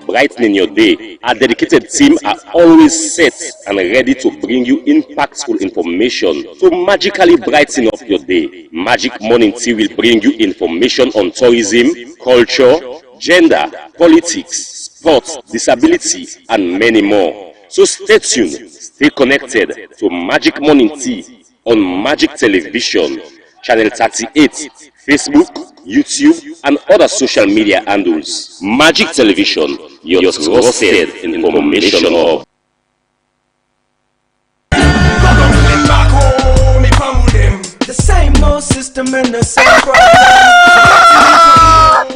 brightening your day. Our dedicated team are always set and ready to bring you impactful information to magically brighten up your day. Magic Morning Tea will bring you information on tourism, culture, gender, politics, sports, disability, and many more. So stay tuned, stay connected to Magic Morning Tea on Magic Television, Channel 38, Facebook, YouTube, and other social media handles. Magic Television, your trusted information hub.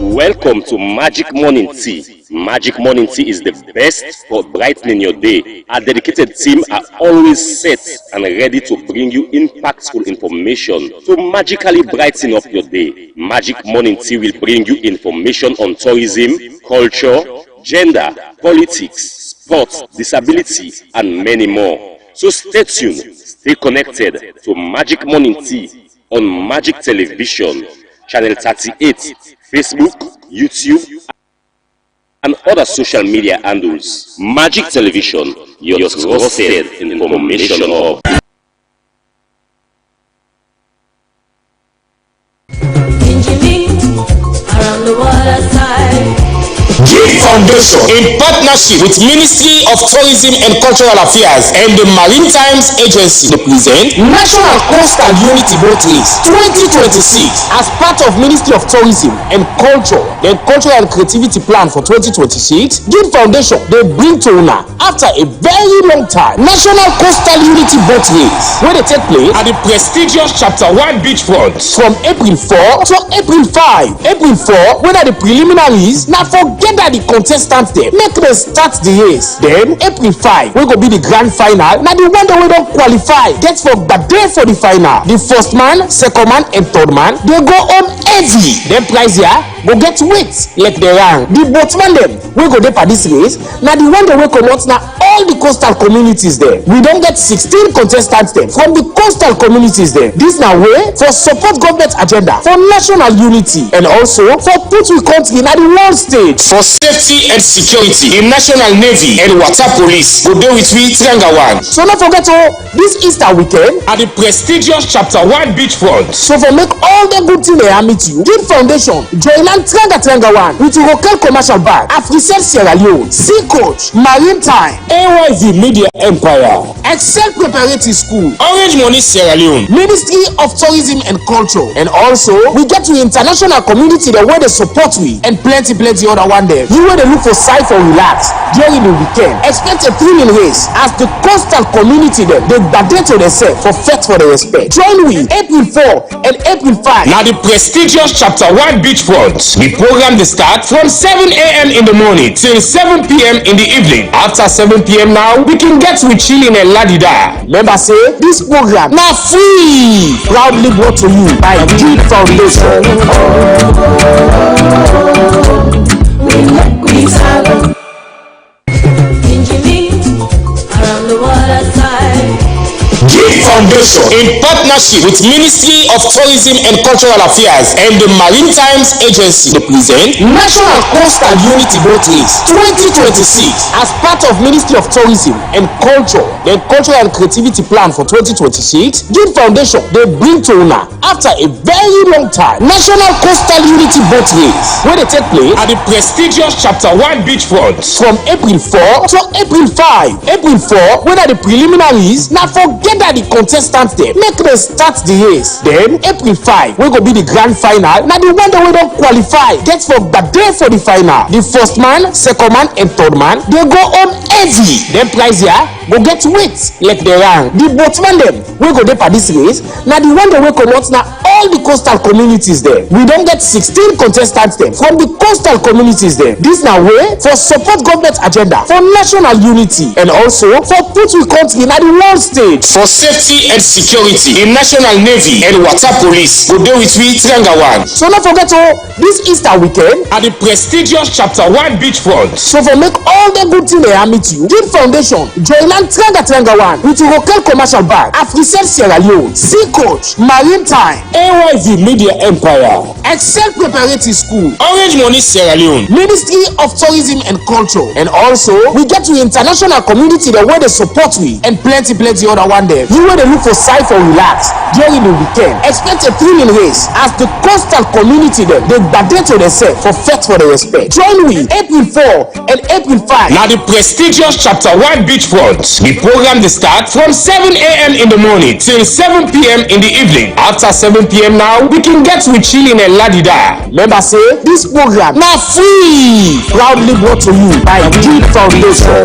Welcome to Magic Morning Tea. Magic Morning Tea is the best for brightening your day. Our dedicated team are always set and ready to bring you impactful information to magically brighten up your day. Magic Morning Tea will bring you information on tourism, culture, gender, politics, sports, disability, and many more. So stay tuned, stay connected to Magic Morning Tea on Magic Television, Channel 38, Facebook, YouTube, and other social media handles. Magic Television, your trusted information hub. Around the waterside. Foundation, in partnership with Ministry of Tourism and Cultural Affairs and the Maritime Agency, present National Coastal Unity Boat Race 2026 as part of Ministry of Tourism and Culture, the Cultural and Creativity Plan for 2026. Give Foundation, they bring to una after a very long time National Coastal Unity Boat Race, where they take place at the prestigious Chapter 1 beachfront from April 4 to April 5. April 4, when are the preliminaries? Now forget that the contestants there make them start the race. Then April 5 we go be the grand final. Now the one that we don't qualify get for the day for the final. The first man, second man, and third man they go home heavy. Then prize here go get weight like the rank. The boatman them we go there for this race. Now the one that we come out now all the coastal communities there. We don't get 16 contestants there from the coastal communities there. This now way for support government agenda for national unity and also for put we country at the world stage. For safety and security, the National Navy and Water Police will deal with we Triangle 1. So not forget this Easter weekend at the prestigious Chapter 1 beachfront. So for make all the good thing they are meet you, Give Foundation join and Triangle 1 with local commercial bag, Africell Sierra Leone, Sea Coach, Maritime, AYV Media Empire, Excel Preparatory School, Orange Money Sierra Leone, Ministry of Tourism and Culture, and also we get to international community the way they support we and plenty other one there. You want to look for site for relax during the weekend. Expect a thrilling race as the coastal community them they badate to themselves for fete for the respect. Join we April 4 and April 5. Now the prestigious Chapter 1 beachfront. The program they start from 7 a.m. in the morning till 7 p.m. in the evening. After 7 p.m. now we can get with chilling and ladida. Remember say this program now free. Proudly brought to you by Give Foundation. We travel around the waterside. Give Foundation, in partnership with Ministry of Tourism and Cultural Affairs and the Maritime Agency, present National Coastal Unity Boat Race 2026 as part of Ministry of Tourism and Culture, the Cultural and Creativity Plan for 2026. Give Foundation, they bring to una after a very long time National Coastal Unity Boat Race, where they take place at the prestigious Chapter 1 beachfront from April 4 to April 5. April 4, when are the preliminaries? Now forget that the contestants there make them start the race. Then April 5 we go be the grand final. Now the one that we don't qualify get for the day for the final. The first man, second man, and third man they go home heavy. Then prize here go get weight like the rank. The boatman them we go there for this race. Now the one that we come out now all the coastal communities there. We don't get 16 contestants there from the coastal communities there. This now way for support government agenda for national unity and also for put we country at the world stage. For safety safety and security, the National Navy and Water Police go dey with we Trangawan. So not forget this Easter weekend At the prestigious Chapter 1 beachfront. so for make all the good thing they meet you, Give Foundation, Joyland Trangawan with Rokel Commercial Bank, Africell Sierra Leone, Sea Coach, Maritime, AYV Media Empire, Excel Preparatory School, Orange Money Sierra Leone, Ministry of Tourism and Culture, and also we get to international community the way they support we and plenty other one there. You where they look for site for relax during the weekend. Expect a thrilling race as the coastal community them they badate to themselves for fete for the respect. Join we April 4 and April 5. Now the prestigious Chapter 1 beachfront. The program they start from 7 a.m. in the morning till 7 p.m. in the evening. After 7 p.m. now, we can get to chilling and ladida. Remember say this program Now free. proudly brought to you by Give Foundation.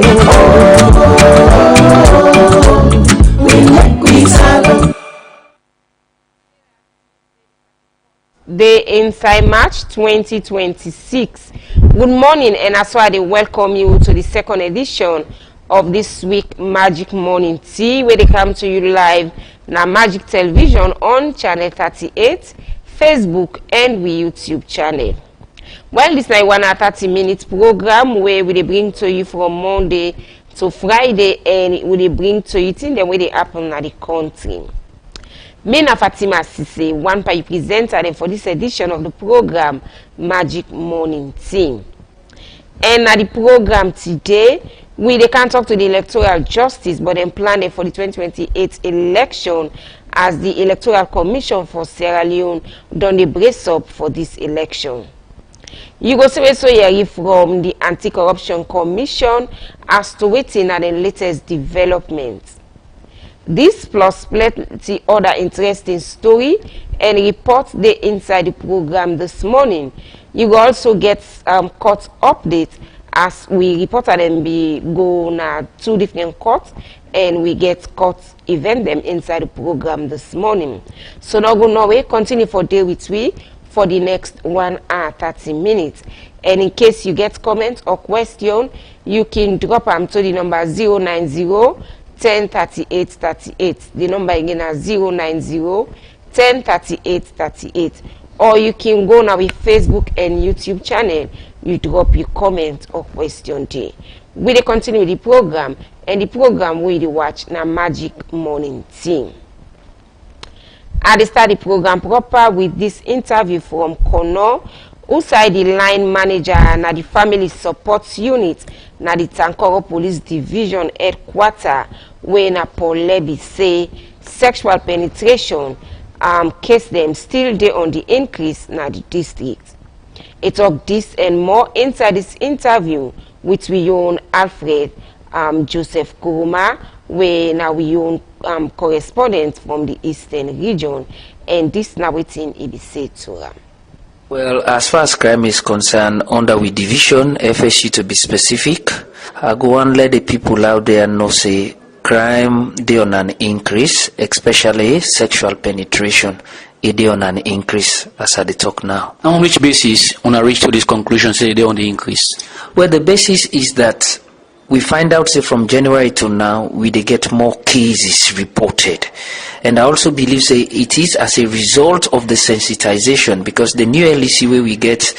Day inside March 2026. Good morning, and that's why they welcome you to the second edition of this week Magic Morning Tea, where they come to you live na Magic Television on channel 38, Facebook, and we YouTube channel. Well, this is a 1 hour 30 minutes program where we bring to you from Monday to Friday, and we bring to you things the way they happen in the country. Me na Fatima Sise, one by presenter and for this edition of the program Magic Morning Tea. And at the program today, we can't talk to the electoral justice, but then plan for the 2028 election as the Electoral Commission for Sierra Leone done the brace up for this election. You go see so hear from the Anti-Corruption Commission as to waiting at the latest developments. This plus plenty other interesting story and report they inside the program this morning. You will also get court update as we reported them be go na 2 different courts, and we get court event them inside the program this morning. So now go no way, continue for day with we for the next 1 hour 30 minutes. And in case you get comment or question, you can drop them to the number 090 10 38 38. The number again is 090 10 38 38. Or you can go now with Facebook and YouTube channel. You drop your comment or question there. We will continue with the program, and the program we watch na Magic Morning Tea. I start the program proper with this interview from Kono, who side the line manager na the family support unit na the Tankoro Police Division headquarter, where na Polebi say sexual penetration case them still dey on the increase na the district. It talk this and more inside this interview with we own Alfred Joseph Kuruma, where now we own correspondent from the Eastern region, and this now waiting it be said to her. Well, as far as crime is concerned, under we division, FSU to be specific, I go and let the people out there know say crime they on an increase, especially sexual penetration. It on an increase as I talk now. On which basis on a reach to this conclusion say they on the increase? Well, the basis is that we find out say from January to now we they get more cases reported, and I also believe say it is as a result of the sensitization, because the new LEC way we get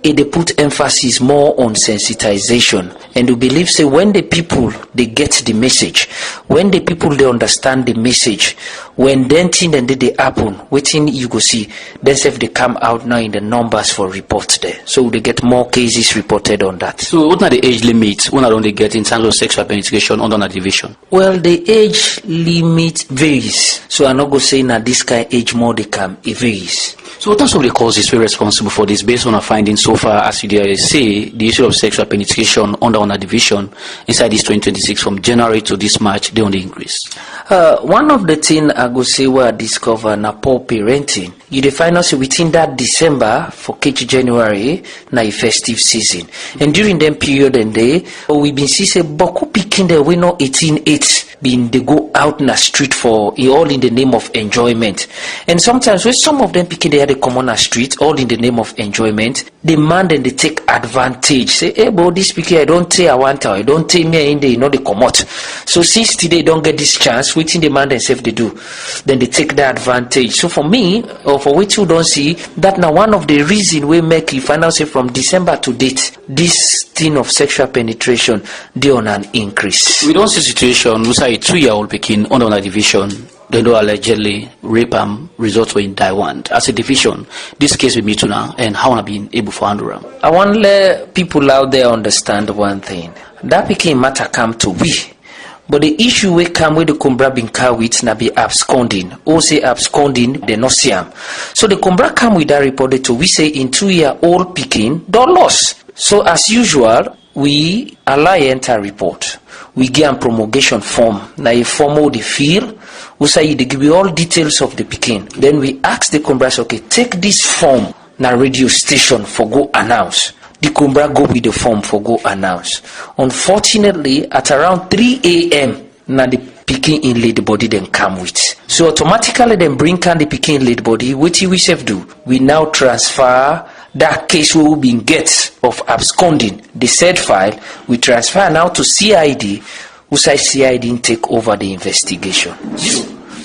they put emphasis more on sensitization, and we believe say when the people they get the message, when the people they understand the message, when then thing and they happen, waiting you go see themselves they come out now in the numbers for reports there, so they get more cases reported on that. So what are the age limits when I don't get in terms of sexual penetration under a division? Well, the age limit varies, so I not go say now this kind age more they come, it varies. So what are the causes we're responsible for this based on our findings so far? As you dare say, the issue of sexual penetration under a division inside this 2026 from January to this March, they only increase. One of the things I go say where I discover na poor parenting. You define us within that December for K January na a festive season, and during that period and day we been see say boku pikin there we know 18-8 been they go out in the street for all in the name of enjoyment, and sometimes when some of them pikin they had a common street all in the name of enjoyment, the man then they take advantage. Say, hey, but this pikin I don't tell I want I don't tell me in the they come out. So since today don't get this chance, waiting the man themselves they do, then they take the advantage. So for me, or for which you don't see, that now one of the reason we make you find out say from December to date, this thing of sexual penetration they on an increase. We don't see situation we say a 2-year-old pikin under a division. They do allegedly rape results were in Taiwan. As a division, this case with me too now, and how I've been able to handle them. I want to let people out there understand one thing. That became matter come to we. But the issue we come with the Kumbra bin with na be absconding. Or say absconding, they no see am. So the Kumbra come with that report to we say in 2-year-old Peking, don't loss. So as usual, we allow enter report. We give a promulgation form. Now a form of the field. We say they give you all details of the Peking. Then we ask the Kumbra, okay, take this form na radio station for go announce. The Kumbra go with the form for go announce. Unfortunately, at around 3 a.m. na the Peking in lead body then come with. So automatically then bring can the Peking lead body. What we self do? We now transfer that case we will be get of absconding. The said file we transfer now to CID. Who say CID take over the investigation.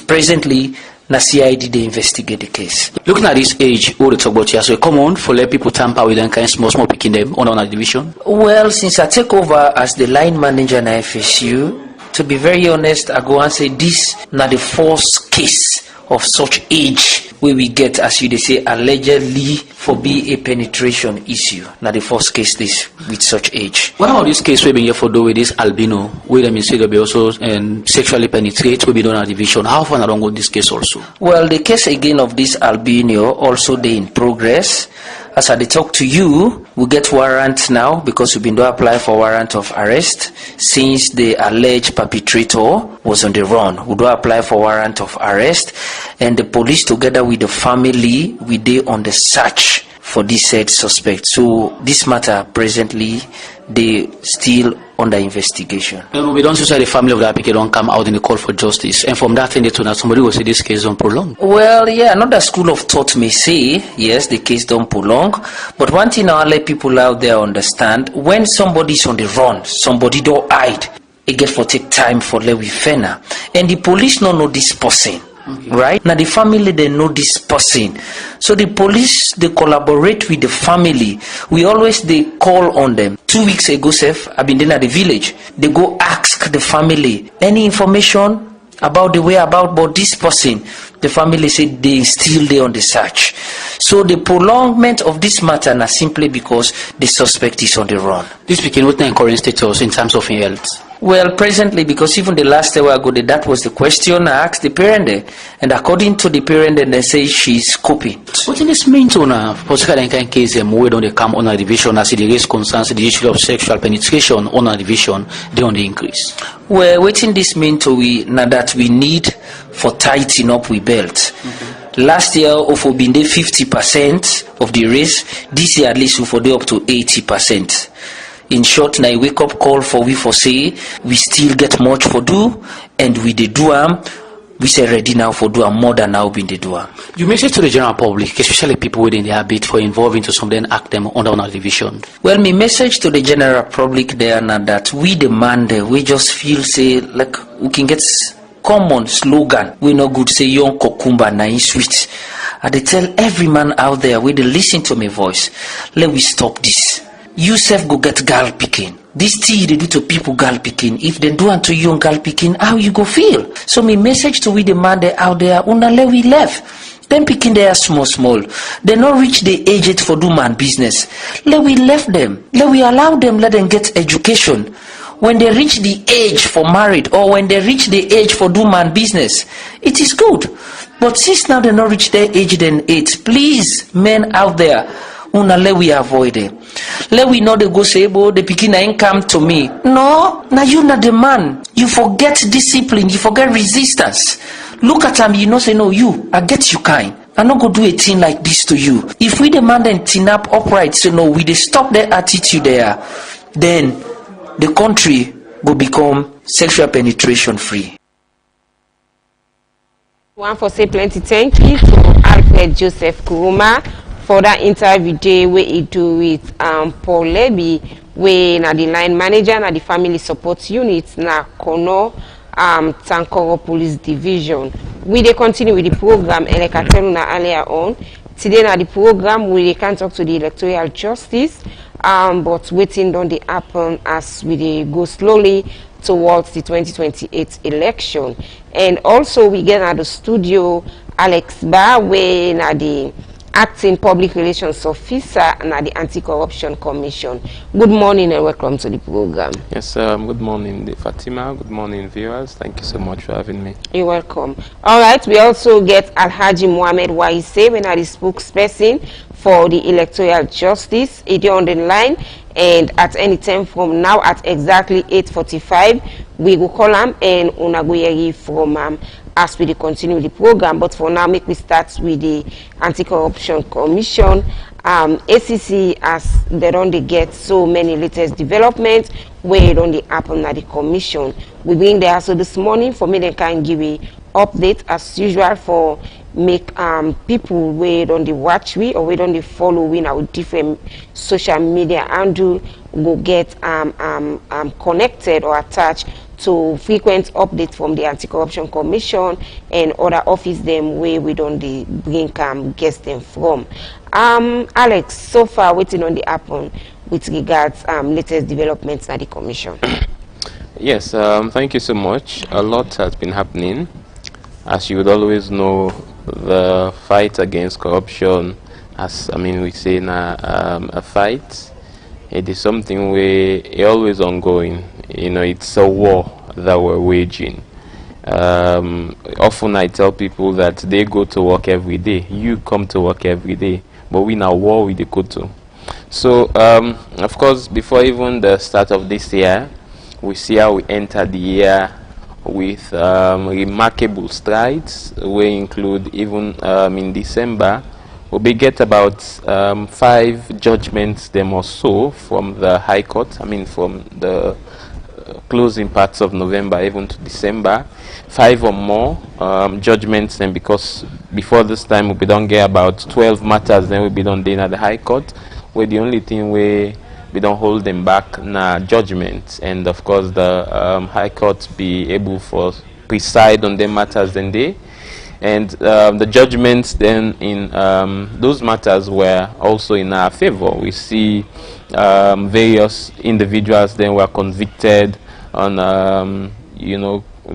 Presently, na CID they investigate the case. Looking at this age, all the talk about here, so come on for let people tamper with them kind of small picking them on a division. Well, since I take over as the line manager in FSU, to be very honest, I go and say this not the first case of such age where we get, as you they say, allegedly for be a penetration issue. Not the first case this with such age. What about this case we've been here for do with this albino, where them say they also sexually penetrate, will be done a division? How far along with this case also? Well, the case again of this albino also they in progress. As I talk to you, we get warrant now because we've been to apply for warrant of arrest since the alleged perpetrator was on the run. We do apply for warrant of arrest, and the police together with the family we dey on the search for this said suspect. So this matter presently they still under investigation. And we don't say the family of that picket don't come out in the call for justice. And from that thing they told us somebody will say this case don't prolong. Well, yeah, another school of thought may say, yes, the case don't prolong. But one thing I'll let people out there understand, when somebody's on the run, somebody don't hide, it get for take time for let we fena. And the police don't know this person. Okay. Right now the family they know this person, so the police they collaborate with the family. We always they call on them. 2 weeks ago, Seth, I've been there at the village. They go ask the family any information about the whereabouts about this person. The family said they still there on the search. So the prolongment of this matter is simply because the suspect is on the run. This became what the current status in terms of health. Well, presently, because even the last hour ago, that was the question I asked the parent, and according to the parent, they say she's coping. What in this means on a particular case, where don't they come on a division as it raise concerns the issue of sexual penetration on a division, they on the increase? Well, waiting this mean to we now that we need for tightening up we belt. Last year, of we been there 50% of the race. This year, at least we for there up to 80%. In short, now a wake up call for we for say we still get much for do, and we the do we say ready now for do more than now been the do. You message to the general public, especially people within the habit for involving to some then act them under our division. Well, my message to the general public there now that we demand, we just feel say like we can get common slogan. We no good say young kokumba na in sweet. I they tell every man out there we they listen to my voice. Let we stop this. You self go get girl picking. This thing they do to people girl picking. If they do unto you girl picking, how you go feel? So my message to we the man they out there, una let we left. Them picking they are small. They not reach the age yet for do man business. Let we left them. Let we allow them, let them get education. When they reach the age for married or when they reach the age for do man business, it is good. But since now they not reach their age then 8, please, men out there, una let we avoid it. Let we know they go say, oh, the pikin ain't come to me. No, now you not the man. You forget discipline, you forget resistance. Look at him, you know, say, no, you, I get you kind. I not go do a thing like this to you. If we demand and tin up upright, so no, we they stop their attitude there, then the country will become sexual penetration free. One for say plenty thank you to Alfred Joseph Kuruma for that interview day where he do with Paul Leby, where na the line manager na the family support unit na Kono Tankoro Police Division. We dey continue with the program and like I tell you earlier on. Today na the program we can talk to the electoral justice, but waiting on the happen as we dey go slowly towards the 2028 election. And also we get at the studio Alex Ba, where na the acting public relations officer and at the Anti-Corruption Commission. Good morning and welcome to the program. Yes, good morning, Fatima. Good morning, viewers. Thank you so much for having me. You're welcome. All right, we also get Alhaji Mohamed Waise, when are the spokesperson for the electoral justice. It is on the line, and at any time from now at exactly 8:45, we will call him and unagoyeri from as we continue the program. But for now, make we start with the Anti-Corruption Commission. ACC, as they don't get so many latest developments where don't they happen at the commission. We bring there also this morning for me they can give a update as usual for make people where don't they watch we or where don't they follow we our different social media handle go get connected or attached to frequent updates from the Anti-Corruption Commission and other office them where we don't bring guest them from. Alex, so far waiting on the happen with regards latest developments at the commission. Yes, thank you so much. A lot has been happening. As you would always know, the fight against corruption, as we say in a fight, it is something where it's always ongoing. It's a war that we're waging. Often I tell people that they go to work every day. You come to work every day, but we in a war with the Kutu. So, of course, before even the start of this year, we see how we enter the year with remarkable strides. We include even in December, we get about 5 judgments them or so from the High Court. From the closing parts of November even to December, 5 or more judgments. And because before this time we don't get about 12 matters, then we be done in at the High Court, where the only thing we don't hold them back na judgments. And of course the High Court be able for preside on them matters then they. And the judgments then in those matters were also in our favor. We see various individuals then were convicted on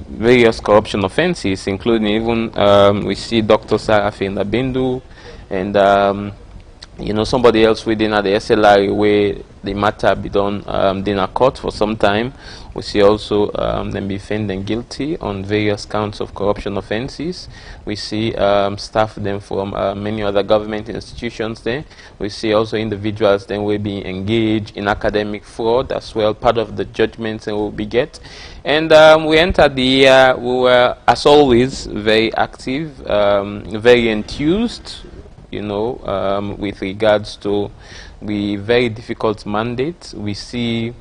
various corruption offenses, including even we see Dr. Sarafin Bindu and somebody else within the SLR where the matter be done in a court for some time. We see also them be found guilty on various counts of corruption offenses. We see staff then from many other government institutions there. We see also individuals then will be engaged in academic fraud as well, part of the judgments and will be get. And we entered the year, we were as always very active, very enthused, with regards to the very difficult mandate. We see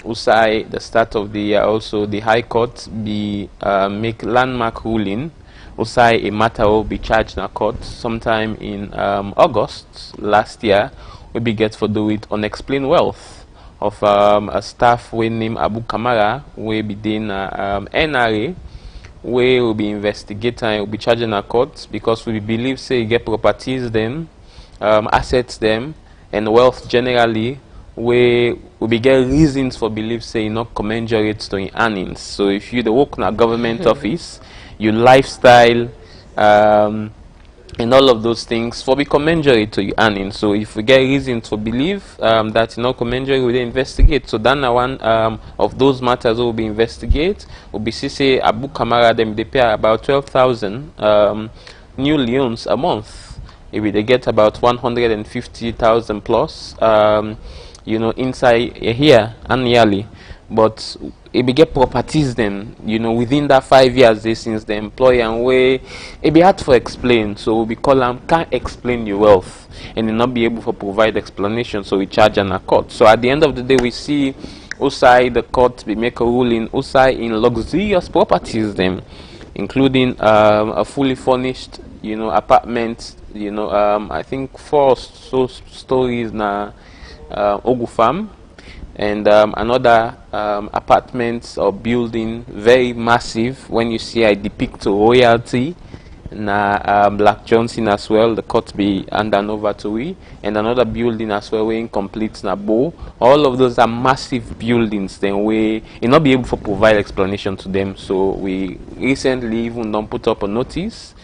USAI, the start of the year, also the High Court make landmark ruling. USAI, a matter will be charged in a court sometime in August last year. We be get for do with unexplained wealth of a staff we named Abu Kamara, we be doing NRA, we will be investigating and will be charging a court because we believe say get properties them, assets them, and wealth generally we will be get reasons for belief say not commensurate to in earnings. So if you work in a government office, your lifestyle and all of those things for be commensurate to your earnings. So if we get reasons to believe that not commensurate, we investigate. So then one of those matters will be investigate. Will be say Abu Kamara them they pay about 12,000 new loans a month. If they get about 150,000 plus, inside here annually. But if we get properties then, within that 5 years they since the employer and way it be hard to explain. So we call them can't explain your wealth and they not be able to provide explanation, so we charge an court. So at the end of the day we see USAI, the court we make a ruling USAI in luxurious properties then, including a fully furnished apartments, I think 4 stories na Ogu Farm, and another apartments or building very massive. When you see I depict royalty na Black Johnson as well, the court be handed over to we, and another building as well we incomplete na Bo. All of those are massive buildings, then we not be able to provide explanation to them. So we recently even don't put up a notice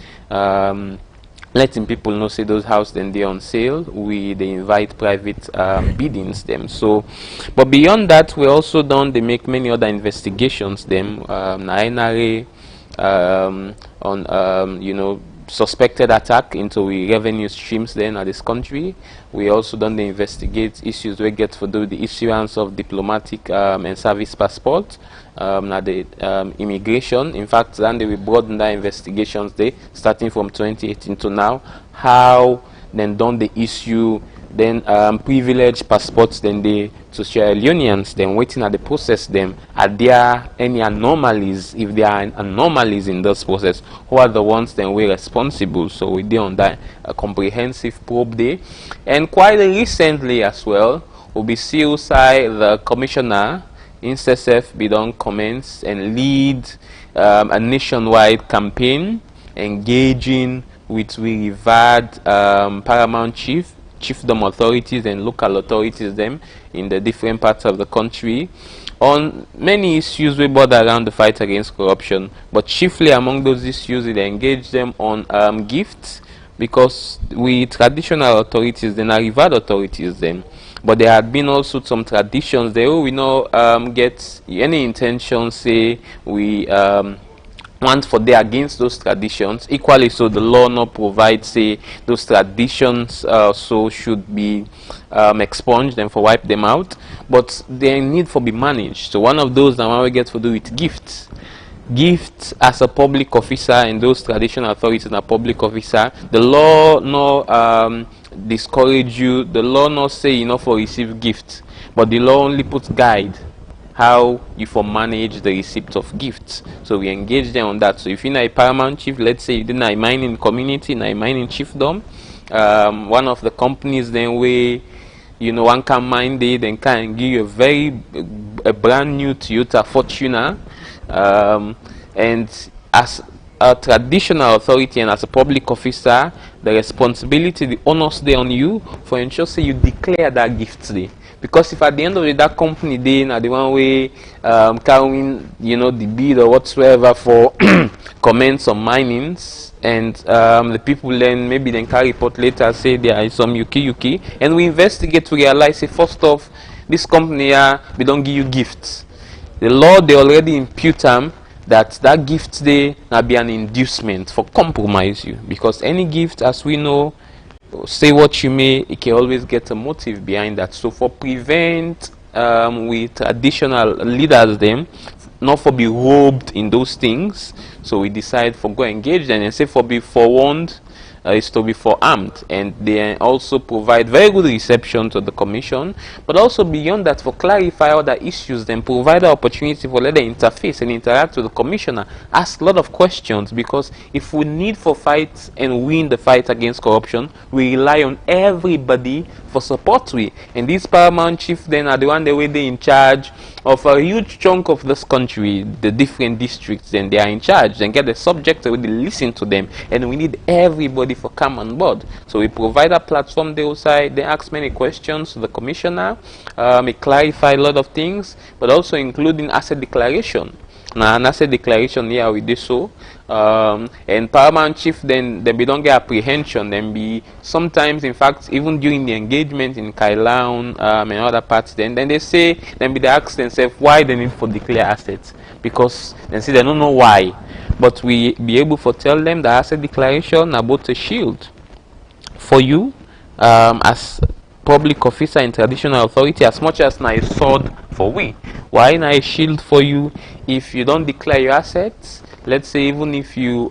letting people know say those houses then they're on sale. They invite private biddings them. So but beyond that, we also done they make many other investigations them na NRA on suspected attack into the revenue streams then at this country. We also done the investigate issues we get for the issuance of diplomatic and service passport na the immigration. In fact, then we broaden the investigations there starting from 2018 to now. How then done the issue then privileged passports then they to Sierra Leoneans, then waiting at the process them. Are there any anomalies? If there are anomalies in this process, who are the ones then we're responsible? So we did on that a comprehensive probe day. And quite recently as well, we'll be CUSI, the commissioner in CSF be done comments and lead a nationwide campaign engaging with we revered paramount chiefdom authorities and local authorities them in the different parts of the country on many issues we border around the fight against corruption, but chiefly among those issues they engage them on gifts, because we traditional authorities then are revered authorities then, but there had been also some traditions there we know get any intention say we want for they against those traditions. Equally so the law not provides say those traditions so should be expunged and for wipe them out, but they need for be managed. So one of those that we get to do with gifts as a public officer, and those traditional authorities and a public officer, the law no discourage you, the law not say enough for receive gifts, but the law only puts guide how you for manage the receipt of gifts. So we engage them on that. So if you're not a paramount chief, let's say you're not a mining community, not a mining chiefdom, one of the companies then we one can mine they then can give you a brand new Toyota Fortuner, and as a traditional authority and as a public officer, the responsibility, the onus there on you for ensure say you declare that gift today. Because if at the end of the day that company they are the one way carrying the bid or whatsoever for comments on minings, and the people then maybe then carry report later say there is some yuki, and we investigate to realize say first off this company we don't give you gifts. The law they already impute them that gift they now be an inducement for compromise you, because any gift, as we know, say what you may, it can always get a motive behind that. So for prevent with traditional leaders them not for be robed in those things, so we decide for go engage them and say for be forewarned is to be forearmed, and they also provide very good reception to the commission, but also beyond that for clarify other issues, then provide the opportunity for let them interface and interact with the commissioner, ask a lot of questions, because if we need for fight and win the fight against corruption, we rely on everybody for support we, and these paramount chief then are the one the way they in charge of a huge chunk of this country, the different districts, then they are in charge, then get the subject and we listen to them, and we need everybody for come on board. So we provide a platform they outside, they ask many questions to the commissioner, we clarify a lot of things, but also including asset declaration. Now an asset declaration here we do so, and paramount chief then we don't get apprehension, then be sometimes in fact even during the engagement in Kailaun and other parts, then they say, then they ask themselves why they need for declare assets, because they say they don't know why, but we be able to tell them the asset declaration about a shield for you as public officer in traditional authority, as much as na a sword for we. Why na a shield for you? If you don't declare your assets, let's say even if you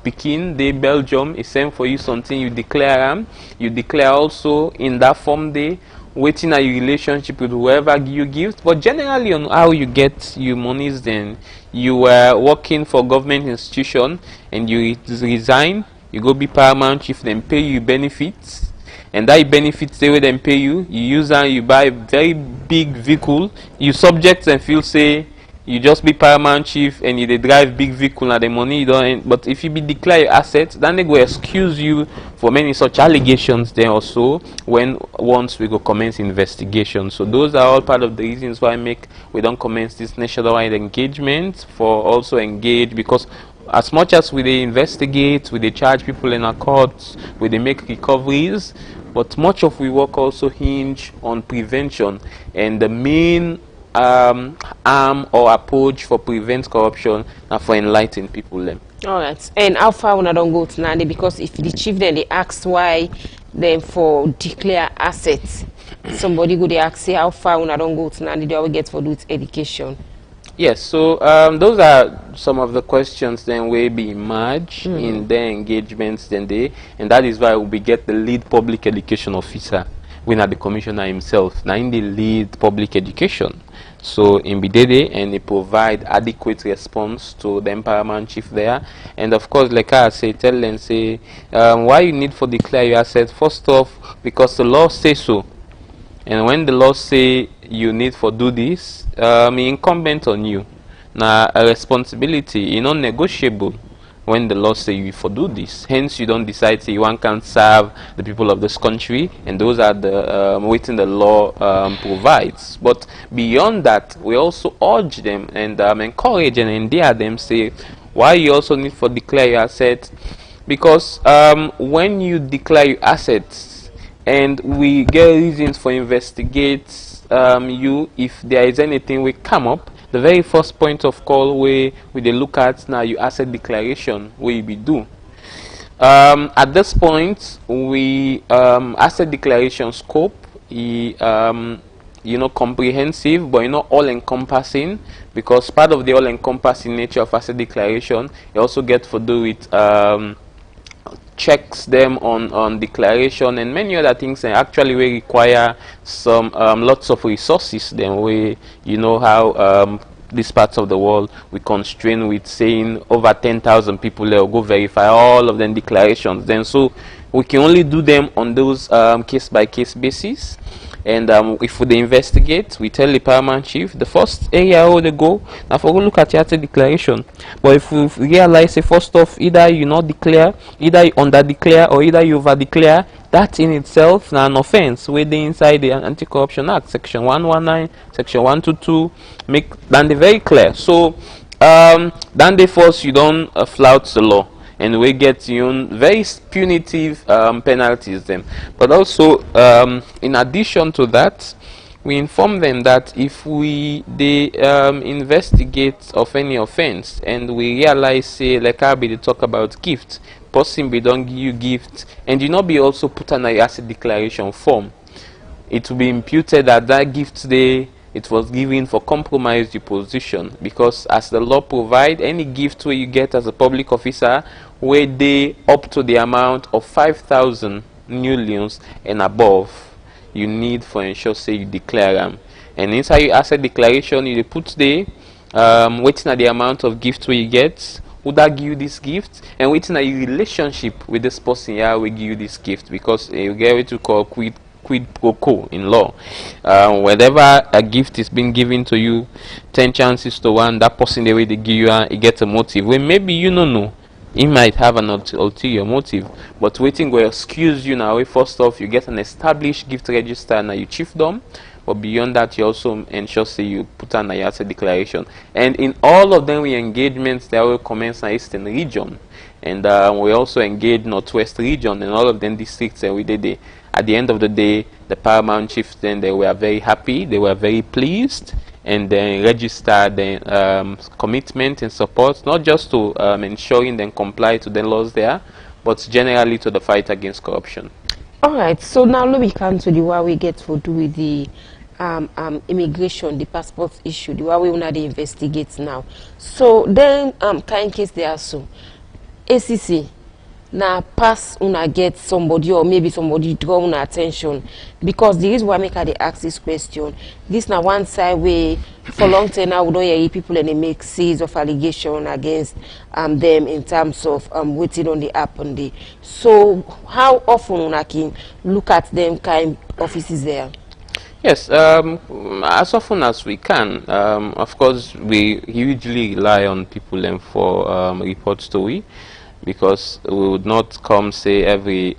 Pekin, they Belgium is same for you something, you declare you declare also in that form they waiting at your relationship with whoever you give, but generally on how you get your monies, then you were working for government institution and you resign, you go be paramount chief, then pay you benefits, and that benefits the way them pay you, you use and you buy very big vehicle, you subject and feel say you just be paramount chief and you dey drive big vehicle and the money you don't. But if you be declare your assets, then they go excuse you for many such allegations then also when once we go commence investigation. So those are all part of the reasons why we don't commence this nationwide engagement for also engage, because as much as we dey investigate, we dey charge people in our courts, we dey make recoveries, but much of we work also hinge on prevention, and the main arm or approach for prevent corruption and for enlightening people them. All right. And how far una don't go to Nandi? Because if the chief then they ask why then for declare assets, somebody go they ask say how far una don't go to Nandi, they will get for do it education. Yes, so those are some of the questions then will be emerged in their engagements then they, and that is why we get the lead public education officer, when at the commissioner himself, now in the lead public education. So in Bidede, and they provide adequate response to the paramount chief there. And of course, like I say, tell them say why you need for declare your assets. First off, because the law says so. And when the law say you need for do this, incumbent on you. Now a responsibility, non-negotiable when the law say you for do this. Hence you don't decide say one can serve the people of this country, and those are the waiting the law provides. But beyond that, we also urge them and encourage and endear them say why you also need for declare your assets, because when you declare your assets and we get reasons for investigate you, if there is anything we come up, the very first point of call where they look at now your asset declaration where you be do. At this point, we asset declaration scope comprehensive, but all encompassing, because part of the all encompassing nature of asset declaration, you also get to do with checks them on declaration and many other things, and actually we require some lots of resources. Then we how these parts of the world we constrain with saying over 10,000 people they'll go verify all of them declarations. Then so we can only do them on those case by case basis. And if we investigate, we tell the paramount chief the first area where they go now for go look at your declaration. But if we realize first off, either you not declare, either you under declare, or either you over declare, that in itself now an offense where they inside the Anti-Corruption Act, section 119, section 122, make then they very clear. So then they force you don't flout the law, and we get very punitive penalties them. But also in addition to that, we inform them that if they investigate of any offense and we realize say like I be talk about gift, person be don't give you gift and you not be also put on a asset declaration form, it will be imputed that that gift it was given for compromised position, because as the law provide, any gift where you get as a public officer where they up to the amount of 5,000 millions and above, you need for ensure say you declare them. And inside your asset declaration, you put the waiting at the amount of gift where you get, would that give you this gift, and waiting at your relationship with this person here will give you this gift, because you get what to call quid pro quo in law. Whenever a gift is being given to you, 10 chances to 1 that person the way they give you it gets a motive when maybe you don't know. He might have an ulterior motive, but waiting will excuse you now. First off, you get an established gift register and you chiefdom, but beyond that, you also ensure say you put on a asset declaration. And in all of them, we engagements that will commence in Eastern region, and we also engage Northwest region and all of them districts, and we did it. At the end of the day, the paramount chiefs then they were very happy, they were very pleased, and then registered the commitment and support, not just to ensuring them comply to the laws there, but generally to the fight against corruption. All right, so now let me come to the what we get to do with the immigration, the passport issue, the what we want to investigate now. So then, kind case there so ACC, now pass una get somebody or maybe somebody draw una attention, because the reason why make I dey ask this question, this na one side way for long time now we don't hear people and they make series of allegation against them in terms of waiting on the app on the. So how often una can look at them kind offices there? Yes, as often as we can. Of course, we hugely rely on people and for report story, because we would not come say every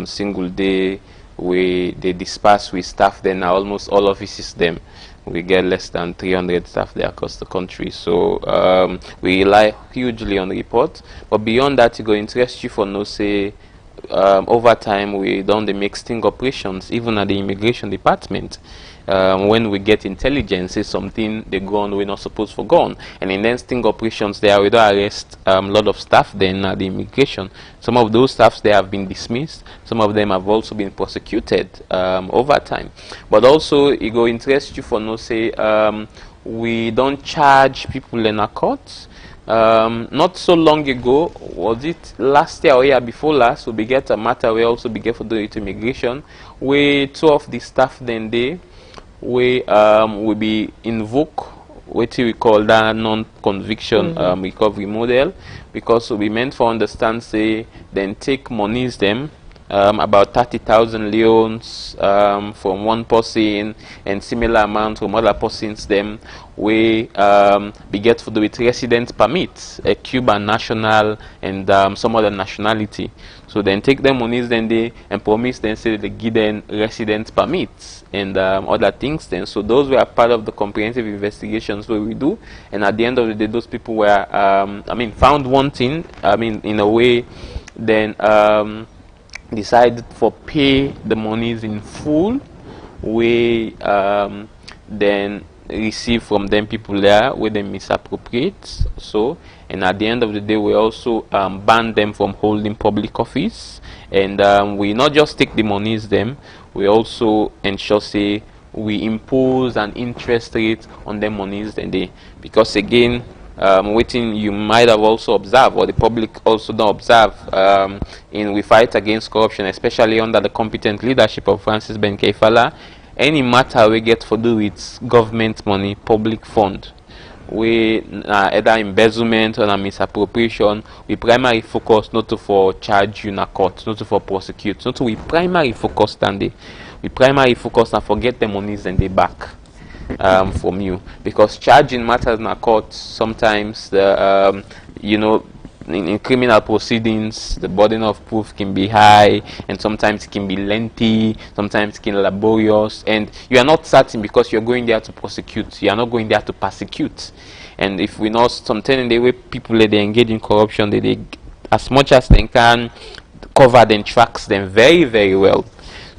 single day they disperse with staff. Then almost all offices them we get less than 300 staff there across the country. So we rely hugely on report. But beyond that, it go interest you for no say. Over time, we don't make sting operations, even at the immigration department. When we get intelligence, is something they go on we're not supposed to go on, and in then sting operations, there we don't arrest a lot of staff. Then at the immigration, some of those staffs they have been dismissed. Some of them have also been prosecuted over time. But also, it go interest you for no say we don't charge people in a court. Not so long ago, was it last year or year before last, we get a matter we also began for the immigration, where two of the staff then they will be invoke what we call that non-conviction recovery model, because we meant for understand say then take monies them about 30,000 leons from one person and similar amount from other persons them we get for the with resident permits, a Cuban national and some other nationality. So then take them monies then they and promise then say they give them resident permits and other things then. So those were part of the comprehensive investigations where we do, and at the end of the day those people were found wanting, in a way, then decided for pay the monies in full, we then receive from them people there where they misappropriate. So, and at the end of the day we also ban them from holding public office, and we not just take the monies them, we also ensure say we impose an interest rate on them monies then they, because again waiting you might have also observed, or the public also don't observe, in we fight against corruption, especially under the competent leadership of Francis Benkefala. Any matter we get for do with government money, public fund, we either embezzlement or misappropriation, we primary focus not to for charge you in a court, not to for prosecute, not to we primary focus than they, we primary focus and forget the monies and they back from you, because charging matters in a court sometimes the in criminal proceedings the burden of proof can be high, and sometimes it can be lengthy, sometimes it can be laborious, and you are not certain because you're going there to prosecute, you are not going there to persecute. And if we know sometimes in the way people they engage in corruption, they as much as they can cover them, tracks them very very well.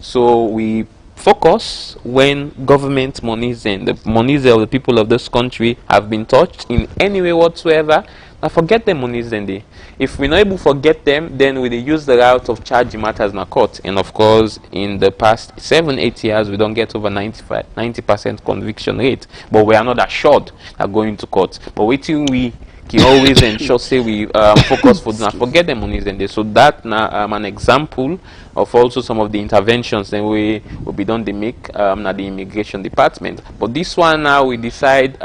So we focus when government monies and the monies of the people of this country have been touched in any way whatsoever. Now forget the monies then they. If we're not able to forget them, then we use the route of charging matters in a court. And of course, in the past 7-8 years, we don't get over 90% conviction rate. But we are not assured that going to court. But waiting we can always ensure say we focus for not forget the monies then they. So that now an example of also some of the interventions then we will be done they make at the immigration department. But this one now we decide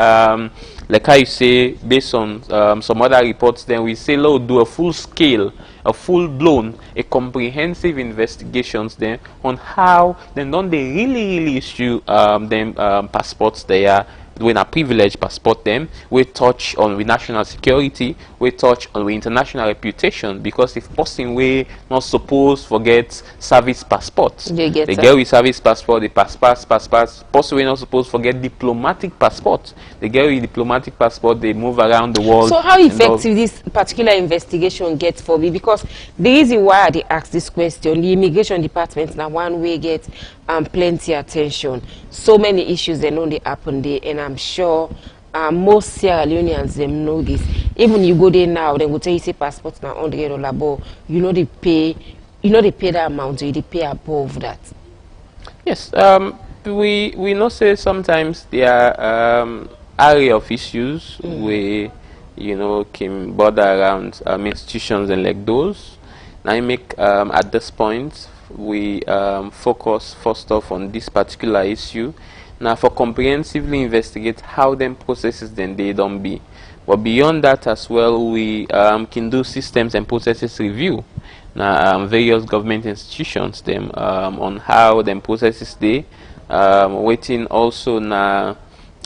like I say, based on some other reports, then we say, Lord, do a full scale, a full blown, a comprehensive investigations then on how then don't they really issue them passports there. When a privileged passport them, we touch on the national security, we touch on the international reputation, because if person we not supposed forget service passports, they get with service passport, the passports, person we not supposed forget diplomatic passports, they get with diplomatic passport, they move around the world. So how effective this particular investigation gets for me? Because the reason why they ask this question, the immigration department now one way get plenty attention. So many issues they know they happen there, and I'm sure most Sierra Leoneans them know this. Even you go there now, they will tell you say passports now $100, but they pay that amount, so they pay above that. Yes, we know say sometimes there are area of issues where can border around institutions and like those. Now I make at this point we focus first off on this particular issue. Now for comprehensively investigate how them processes then they don't be. But beyond that as well, we can do systems and processes review. Now various government institutions them on how them processes they waiting also now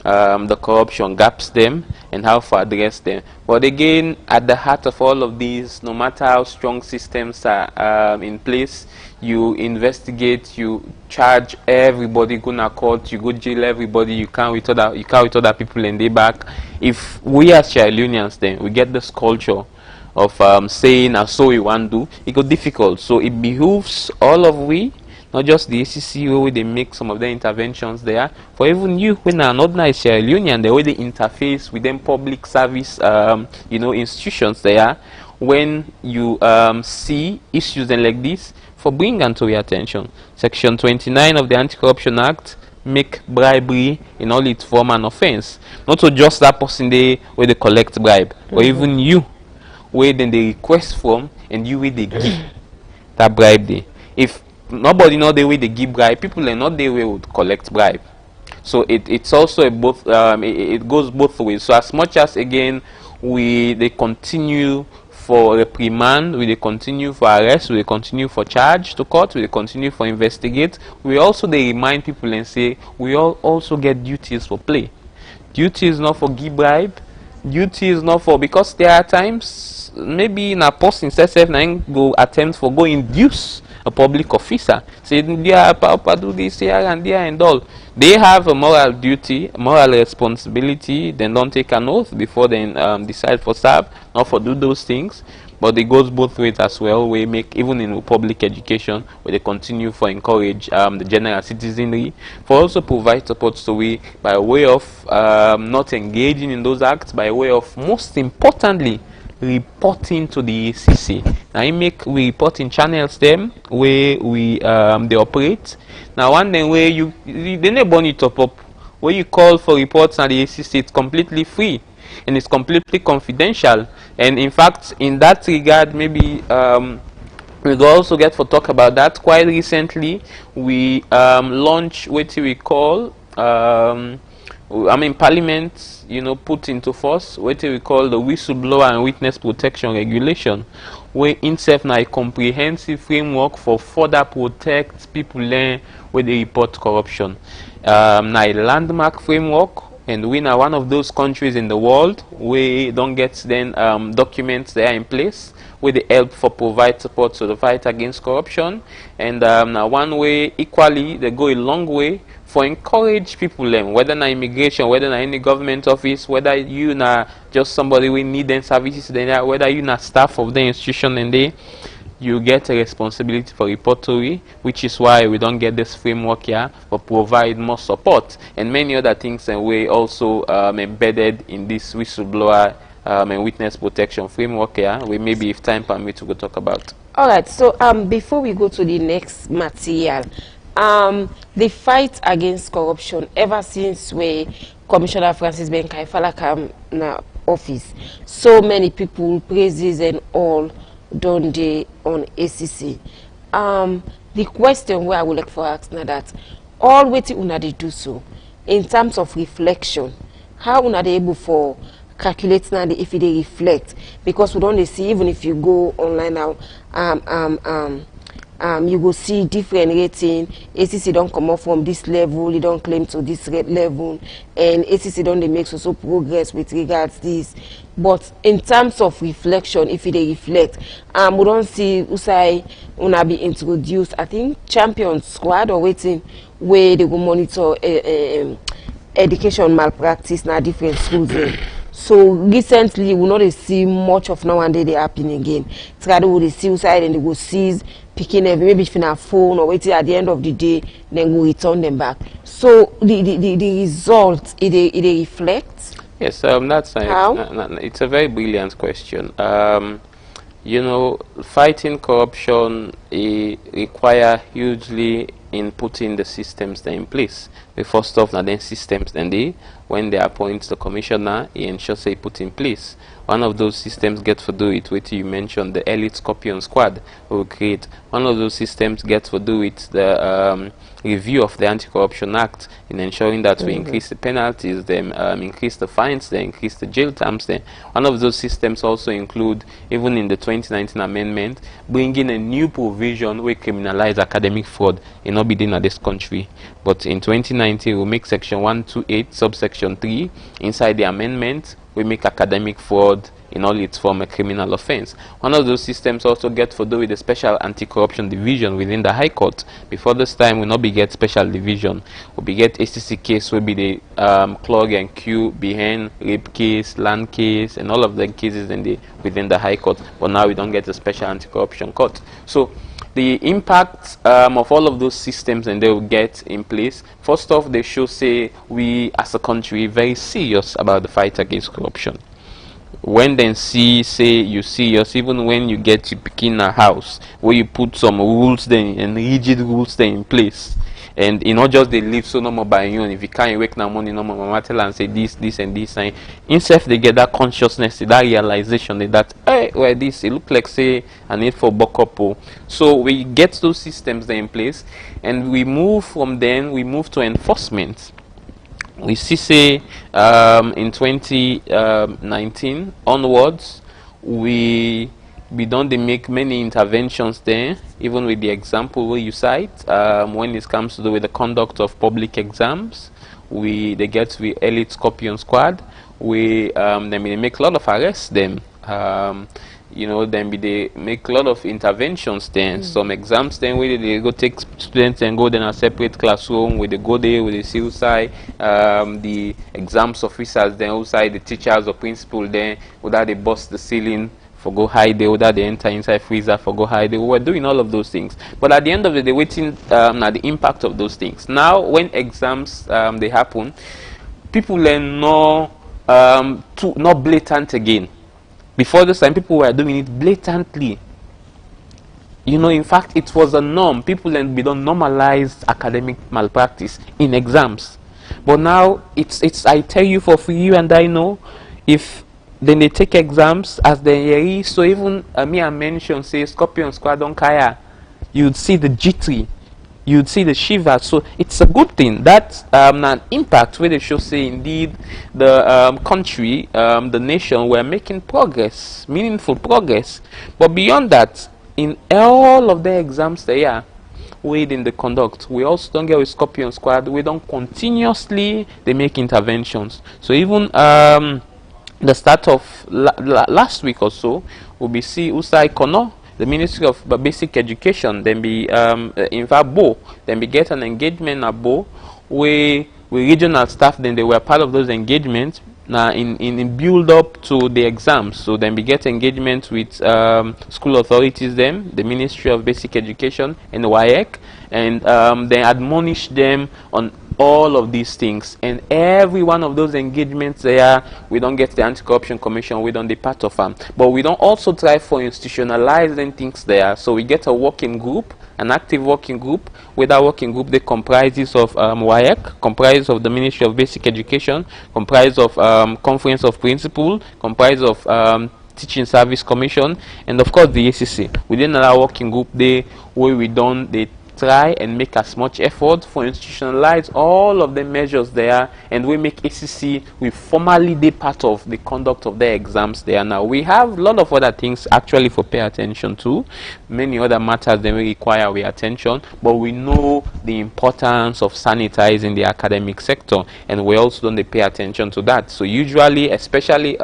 the corruption gaps them and how to address them. But again, at the heart of all of these, no matter how strong systems are in place, you investigate, you charge everybody, go to court, you go jail everybody, you can't with other people and they back. If we as Sierra Leoneans then we get this culture of saying so we want to do, it go difficult. So it behooves all of we, not just the ACC where they make some of the interventions there, for even you when an ordinary Sierra Leonean, the way they interface with them public service institutions there, when you see issues like this, for bring them to your attention. Section 29 of the Anti-Corruption Act make bribery in all its form an offense. Not so just that person they where they collect bribe, or even you where then they request from and you where they give that bribe day. If nobody know the way they give bribe, people are not the way would collect bribe. So it's also a both it goes both ways. So as much as again they continue for reprimand, we they continue for arrest, we they continue for charge to court, we they continue for investigate, we also they remind people and say we all also get duties for play. Duty is not for give bribe, duty is not for, because there are times maybe in a post instead of go attempt for go induce a public officer, say Papa do this here and there and all. They have a moral duty, a moral responsibility. They don't take an oath before they decide for serve, not for do those things. But it goes both ways as well. We make, even in public education, where they continue for encourage the general citizenry, for also provide support to we by way of not engaging in those acts, by way of most importantly reporting to the ACC. Now we report in channels them where we they operate. Now one then where they never burn it up where you call for reports and the ACC, it's completely free and it's completely confidential. And in fact, in that regard, maybe we will also get for talk about that. Quite recently, we launched what we call Parliament, put into force what we call the Whistleblower and Witness Protection Regulation, where itself now a comprehensive framework for further protect people where they report corruption. Now a landmark framework, and we are one of those countries in the world where don't get then documents there in place where they help for provide support to the fight against corruption. And now one way equally they go a long way for encourage people whether na immigration, whether na any government office, whether you na just somebody we need them services then, whether you na staff of the institution and they, you get a responsibility for reportory, which is why we don't get this framework here, but provide more support and many other things, and we also embedded in this whistleblower and witness protection framework here. We maybe, if time permits, we go talk about. All right. So before we go to the next material, the fight against corruption ever since we Commissioner Francis Benkai-Fala came na office, so many people praises and all done day on ACC. The question where I would like for ask now that all waiting una they do so in terms of reflection, how una they able for calculate now if they reflect, because we don't see, even if you go online now you will see different rating. ACC don't come up from this level, they don't claim to this level, and ACC don't they make so progress with regards this. But in terms of reflection, if they reflect, we don't see Usai una be introduced, I think champion squad or waiting where they will monitor education malpractice now different schools. So recently we not see much of now and then they happen again. It's rather they see Usai and they go seize picking every maybe if in a phone or waiting at the end of the day, then we return them back. So the result it reflects. Yes, that's it's a very brilliant question. Fighting corruption require hugely in putting the systems in place. The first off, now then systems, then when they appoint the commissioner, he ensures they put in place. One of those systems get to do it with, you mentioned, the elite Scorpion Squad we will create. One of those systems gets to do with the review of the Anti-Corruption Act, in ensuring that we increase the penalties, then increase the fines, then increase the jail terms. Then one of those systems also include, even in the 2019 amendment, bringing a new provision where criminalize academic fraud in not in this country. But in 2019, we make section 128 subsection 3 inside the amendment. We make academic fraud in all its form a criminal offense. One of those systems also get to do with the special anti-corruption division within the High Court. Before this time, we not be get special division. We be get ACC case will be the clog and queue behind rape case, land case, and all of the cases within the High Court. But now we don't get a special anti-corruption court. So the impact of all of those systems and they will get in place. First off, they should say we as a country very serious about the fight against corruption. When then say you serious, even when you get to begin a house where you put some rules then and rigid rules then in place, and you know just they live so no more by you, and if you can't wake now morning no more mama tell and say this and this, and instead they get that consciousness, that realization that hey, well this it look like say I need for backup. So we get those systems then in place, and we move from then we move to enforcement. We see say in 2019 onwards we don't make many interventions there, even with the example where you cite when it comes to do with the conduct of public exams. They get to the elite Scorpion Squad. They make a lot of arrests them. You know, then they make a lot of interventions then. Some exams then where they go take students and go in a separate classroom, where they go there with the suicide, the exams officers then outside, the teachers or principal then, whether they bust the ceiling for go hide there, whether they enter inside freezer for go hide there. We were doing all of those things. But at the end of the day, waiting at the impact of those things. Now when exams they happen, people learn not blatant again. Before this time, people were doing it blatantly. You know, in fact, it was a norm. People then don't normalize academic malpractice in exams. But now, it's I tell you for free, you and I know, if then they take exams as they so even me I mentioned, say, Scorpion Squad don't care, you'd see the jittery, you'd see the shiver. So it's a good thing. That's an impact where they should say indeed the country, the nation were making progress, meaningful progress. But beyond that, in all of the exams they are within the conduct, we also don't get with Scorpion Squad. We don't continuously they make interventions. So even the start of last week or so, we'll be see Usai Kono, the Ministry of Basic Education, then be in fact Bo, then be get an engagement at Bo where regional staff then they were part of those engagements now in build up to the exams. So then we get engagement with school authorities then, the Ministry of Basic Education and the WAEC, and then admonish them on all of these things. And every one of those engagements there, we don't get the Anti-Corruption Commission, we don't be part of them, but we don't also try for institutionalizing things there. So we get a working group, an active working group. With that working group, they comprises of WAEC, comprises of the Ministry of Basic Education, comprises of Conference of Principal, comprises of Teaching Service Commission, and of course the ACC. Within our working group, they try and make as much effort for institutionalize all of the measures there, and we make ACC we formally be part of the conduct of the exams there. Now we have a lot of other things actually for pay attention to, many other matters that we require our attention, but we know the importance of sanitizing the academic sector, and we also don't pay attention to that. So usually, especially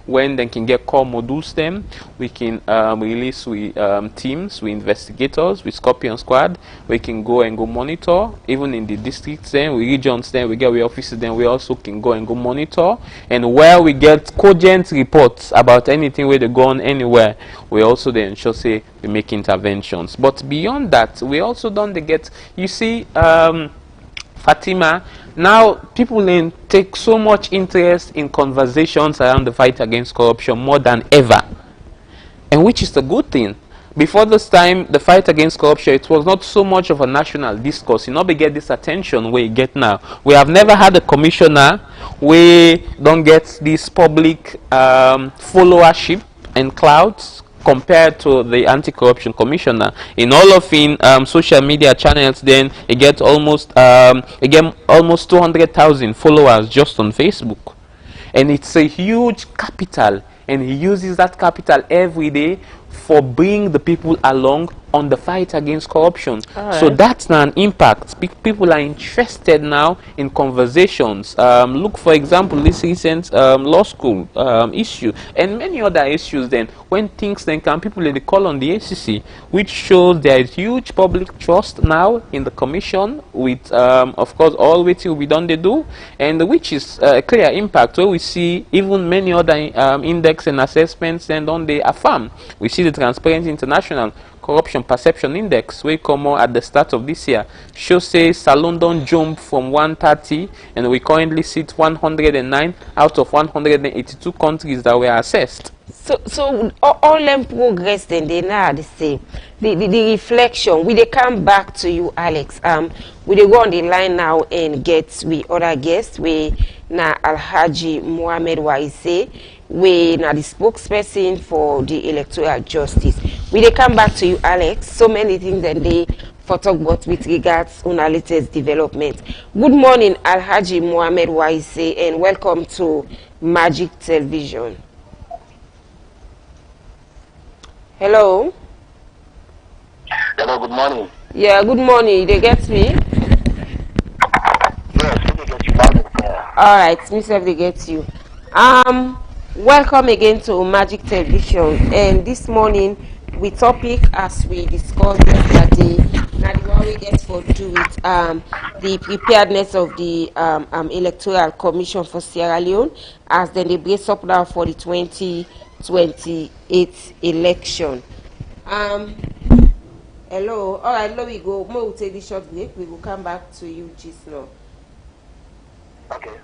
when they can get core modules them, we can release with teams, with investigators, with Scorpion Squad. We can go and go monitor, even in the districts then, we regions then, we get we offices then, we also can go and go monitor. And where we get cogent reports about anything where they go on anywhere, we also then should say we make interventions. But beyond that, we also don't get, you see, Fatima, now people then take so much interest in conversations around the fight against corruption more than ever, and which is a good thing. before this time, the fight against corruption, it was not so much of a national discourse. You know, we get this attention we get now. We have never had a commissioner we don't get this public followership and clouds compared to the anti-corruption commissioner. In all of social media channels, then it gets almost 200,000 followers just on Facebook, and it's a huge capital, and he uses that capital every day for bringing the people along on the fight against corruption. So that's now an impact. People are interested now in conversations. Look, for example, this recent law school issue and many other issues. Then when things then come, people they call on the ACC, which shows there is huge public trust now in the commission, with of course all waiting will be done they do, and which is a clear impact where we see even many other index and assessments and on they affirm. We see the Transparency International Corruption Perception Index, we come out at the start of this year, shows say London jumped from 130, and we currently sit 109 out of 182 countries that were assessed. So all them progress then they now the same. The reflection, we they come back to you, Alex. We they go on the line now and get we other guests. We na Alhaji Mohammed Waise, we na the spokesperson for the electoral justice. We they come back to you, Alex. So many things that they for talk about with regards on our latest development. Good morning, Alhaji Mohammed Waise, and welcome to Magic Television. Hello. Hello, good morning. Yeah, good morning. They get me? Yes, we get you loud and clear. Alright, myself they get you. Welcome again to Magic Television, and this morning we topic as we discussed yesterday. Now the one we get for do with the preparedness of the Electoral Commission for Sierra Leone as then they brace up now for the 2028 election. Hello. All right, now we go. We'll take this short break. We will come back to you just now. Okay.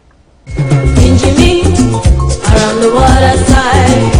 Around the waterside.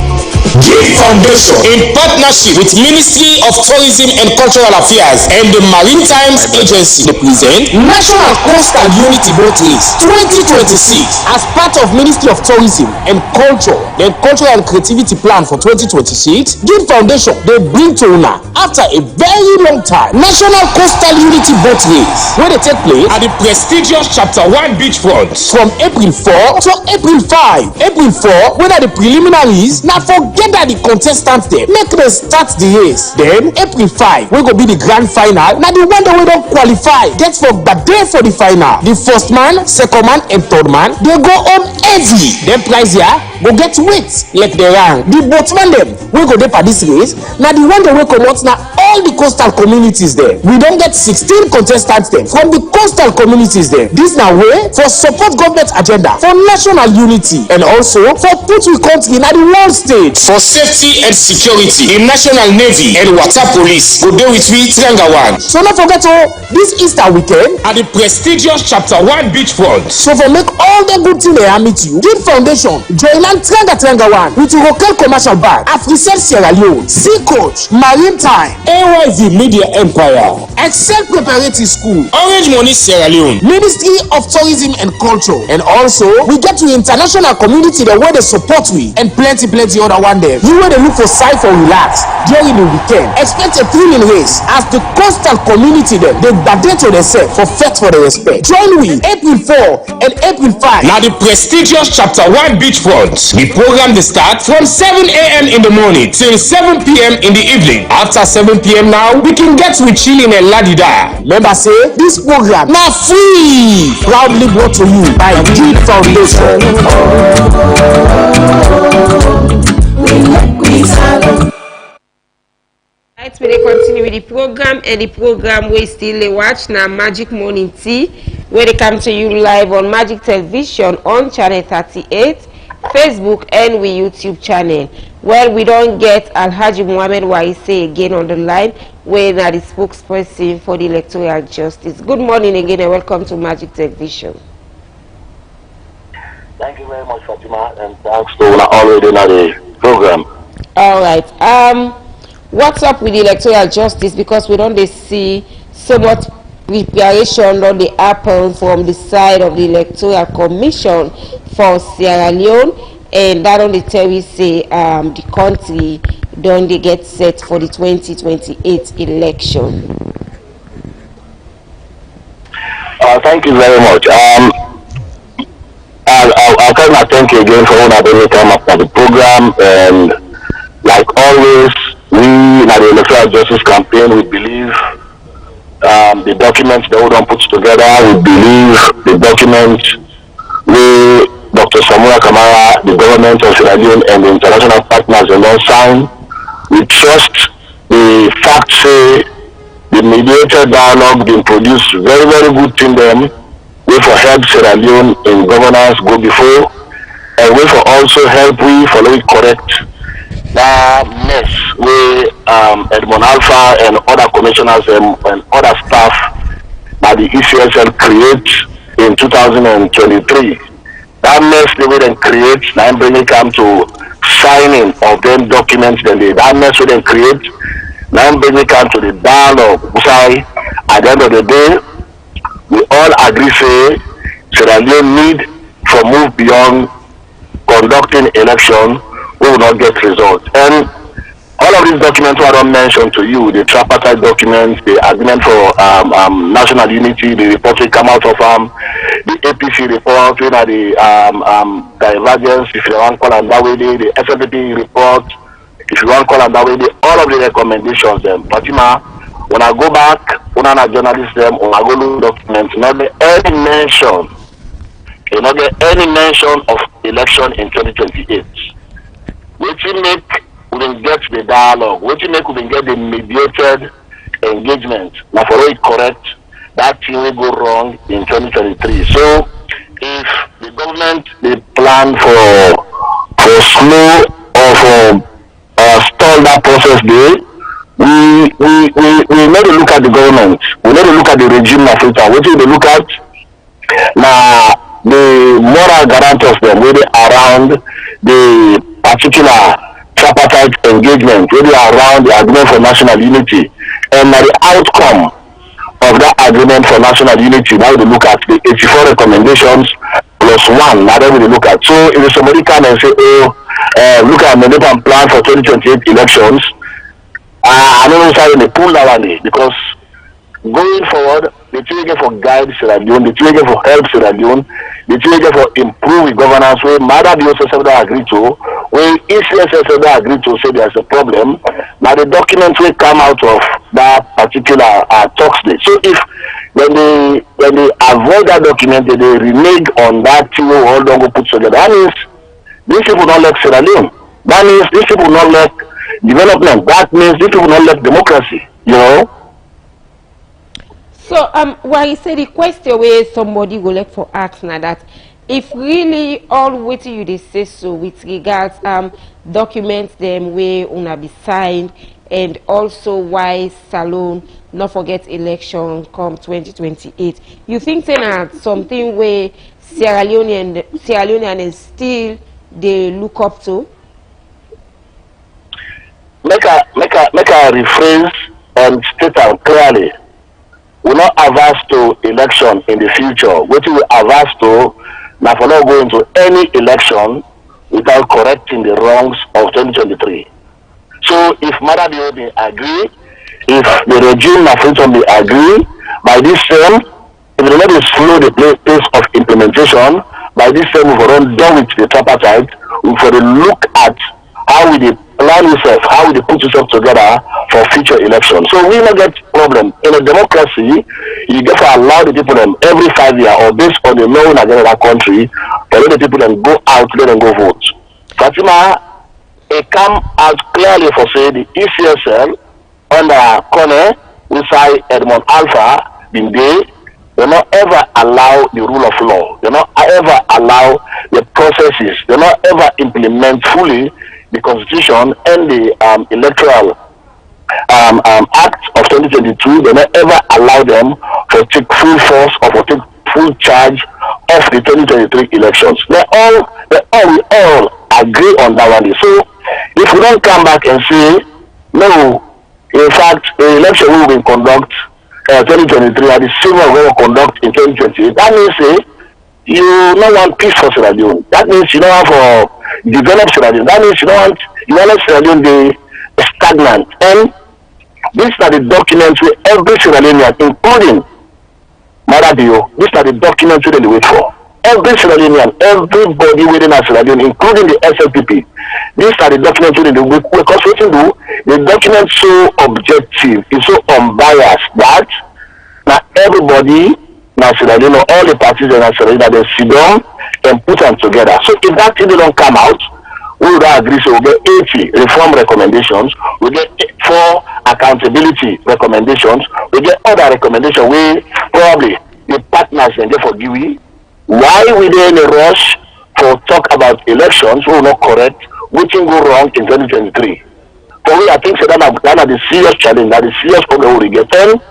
Give Foundation, in partnership with Ministry of Tourism and Cultural Affairs and the Maritime Agency, present National Coastal Unity Boat Race 2026 As part of Ministry of Tourism and Culture, the Cultural and Creativity Plan for 2026, Give Foundation, they bring to una after a very long time National Coastal Unity Boat Race, where they take place at the prestigious Chapter 1 beachfront from April 4 to April 5. April 4, when are the preliminaries, now forget that the contestants there, make them start the race. Then April 5, we go be the grand final. Now the one that we don't qualify, get for but day for the final. The first man, second man, and third man, they go home heavy. Then prize here, go get weight like the rank. The boatman them, we go there for this race. Now the one that we come out now all the coastal communities there. We don't get 16 contestants there from the coastal communities there. This now way for support government agenda for national unity and also for put we country in the world stage. for safety and security. The National Navy and Water Police go there with we Trangawan So don't forget this Easter weekend at the prestigious Chapter 1 beachfront. so for make all the good thing they meet you. Give Foundation join and Tranga one with local commercial bank, Africell Sierra Leone, Sea Coach, Maritime, AYV Media Empire, Excel Preparatory School, Orange Money Sierra Leone, Ministry of Tourism and Culture, and also we get to international community the way they support we and plenty other one there. You where they look for site for relax during the weekend. Expect a thrilling race as the coastal community them they badate to themselves for fete for the respect. Join we April 4 and April 5. now the prestigious Chapter 1 beachfront. The program they start from 7 a.m. in the morning till 7 p.m. in the evening. After 7 p.m. now, we can get to chilling and ladida. Remember say this program now free. Proudly brought to you by Give Foundation. Right, we dey continue with the program, and the program we still dey watch now Magic Morning Tea, where they come to you live on Magic Television on channel 38, Facebook, and we YouTube channel. Well, we don't get Alhaji Mohammed Waise again on the line, where now the spokesperson for the electoral justice. Good morning again, and welcome to Magic Television. Thank you very much, Fatima, and thanks to already in the program. All right. What's up with the electoral justice? Because we don't see so much preparation on the happen from the side of the electoral commission for Sierra Leone, and that only tell we say the country don't they get set for the 2028 election. Thank you very much. I'll tell my thank you again for all that they come up for the program. And like always, we in the electoral justice campaign, we believe the documents that we don't put together. We believe the documents we Dr. Samura Kamara, the government of Sierra Leone, and the international partners will not sign. We trust the fact say the mediated dialogue been produced very, very good in them. We for help Sierra Leone in governance go before, and we for also help we follow it correct. That mess we Edmond Alpha and other commissioners and other staff that the ECSL create in 2023. That mess they will then create, now bring it come to signing of them documents, then that mess will then create. Now bring it come to the dialogue. Sorry, at the end of the day, we all agree say Sierra Leone need to move beyond conducting election. We will not get results. And all of these documents I don't mention to you, the tripartite documents, the agreement for national unity, the report will come out of the APC report, the divergence, if you want to call them that way, the SFP report, if you want to call them that way, all of the recommendations, Fatima, when I go back, when I journalist them, when I go look documents, not get any mention, not get any mention of election in 2028. What you make, we will get the dialogue. What you make, we will get the mediated engagement. Now, for it correct, that thing will go wrong in 2023. So, if the government they plan for slow or for stall that process there, we need to look at the government. We need to look at the regime of it. What we look at now, the moral guarantors them really around the particular tripartite engagement, really around the agreement for national unity, and the outcome of that agreement for national unity. Now we look at the 84 recommendations plus one. Now we look at. So if somebody come and say, "Oh, look at the plan for 2028 elections," I don't know if I'm in the pool that one because going forward, the thing for guide Sierra Leone, the thing for help Sierra Leone, the thing for improve the governance. Where Mother BOSS agree to, when ECSS agree to say there's a problem, now the documents will come out of that particular talk stage. So if when they avoid that document, they renege on that thing we all don't go put together. That means these people don't like Sierra Leone. That means these people don't like development. That means these people don't like democracy. You know. So why you say the question where somebody will like for ask now that if really all what you they say so with regards documents them where una be signed, and also why Salone not forget election come 2028, you think then something where Sierra Leonean is still they look up to? Make a rephrase and state out clearly. We're not averse to election in the future. What we averse to now for not going to any election without correcting the wrongs of 2023. So if Mother BOD agree, if the regime of freedom be agree, by this term, if they let it slow the pace of implementation, by this term we will run done with the tripartite, we will look at how we plan yourself, how we put yourself together for future elections. So we not get problem. In a democracy, you get to allow the people them every 5 years or based on the law in that country, to let the people them go out, let them go vote. Fatima, it come out clearly for say the ECSL under Kone, inside Edmond Alpha, been there, they not ever allow the rule of law. They not ever allow the processes. They not ever implement fully the Constitution and the Electoral Act of 2022. They not ever allow them to take full force or to take full charge of the 2023 elections. We all agree on that one. So if we don't come back and say No, in fact, the election we will conduct 2023 and the civil we will conduct in 2028. That means you don't want peace for Sierra Leone. That means you don't want for develop Sierra Leone. That means you want Sierra Leone be stagnant. And these are the documents where every Sierra Leonean, including Maradio, these are the documents we wait for. Every Sierra Leonean, everybody within a Sierra Leone, including the SLPP, these are the documents we wait for. Because what you do, the document so objective, is so unbiased that now everybody, now Sierra Leone, all the parties in Sierra Leone, they sit down and put them together. So if that thing don't come out, we would agree. So we get 80 reform recommendations, we get 4 accountability recommendations, we get other recommendations. We probably the partners and therefore give we. Why we dey in a rush for talk about elections? We will not correct which can go wrong in 2023. For we, I think so that is the serious challenge, that is serious problem we get. And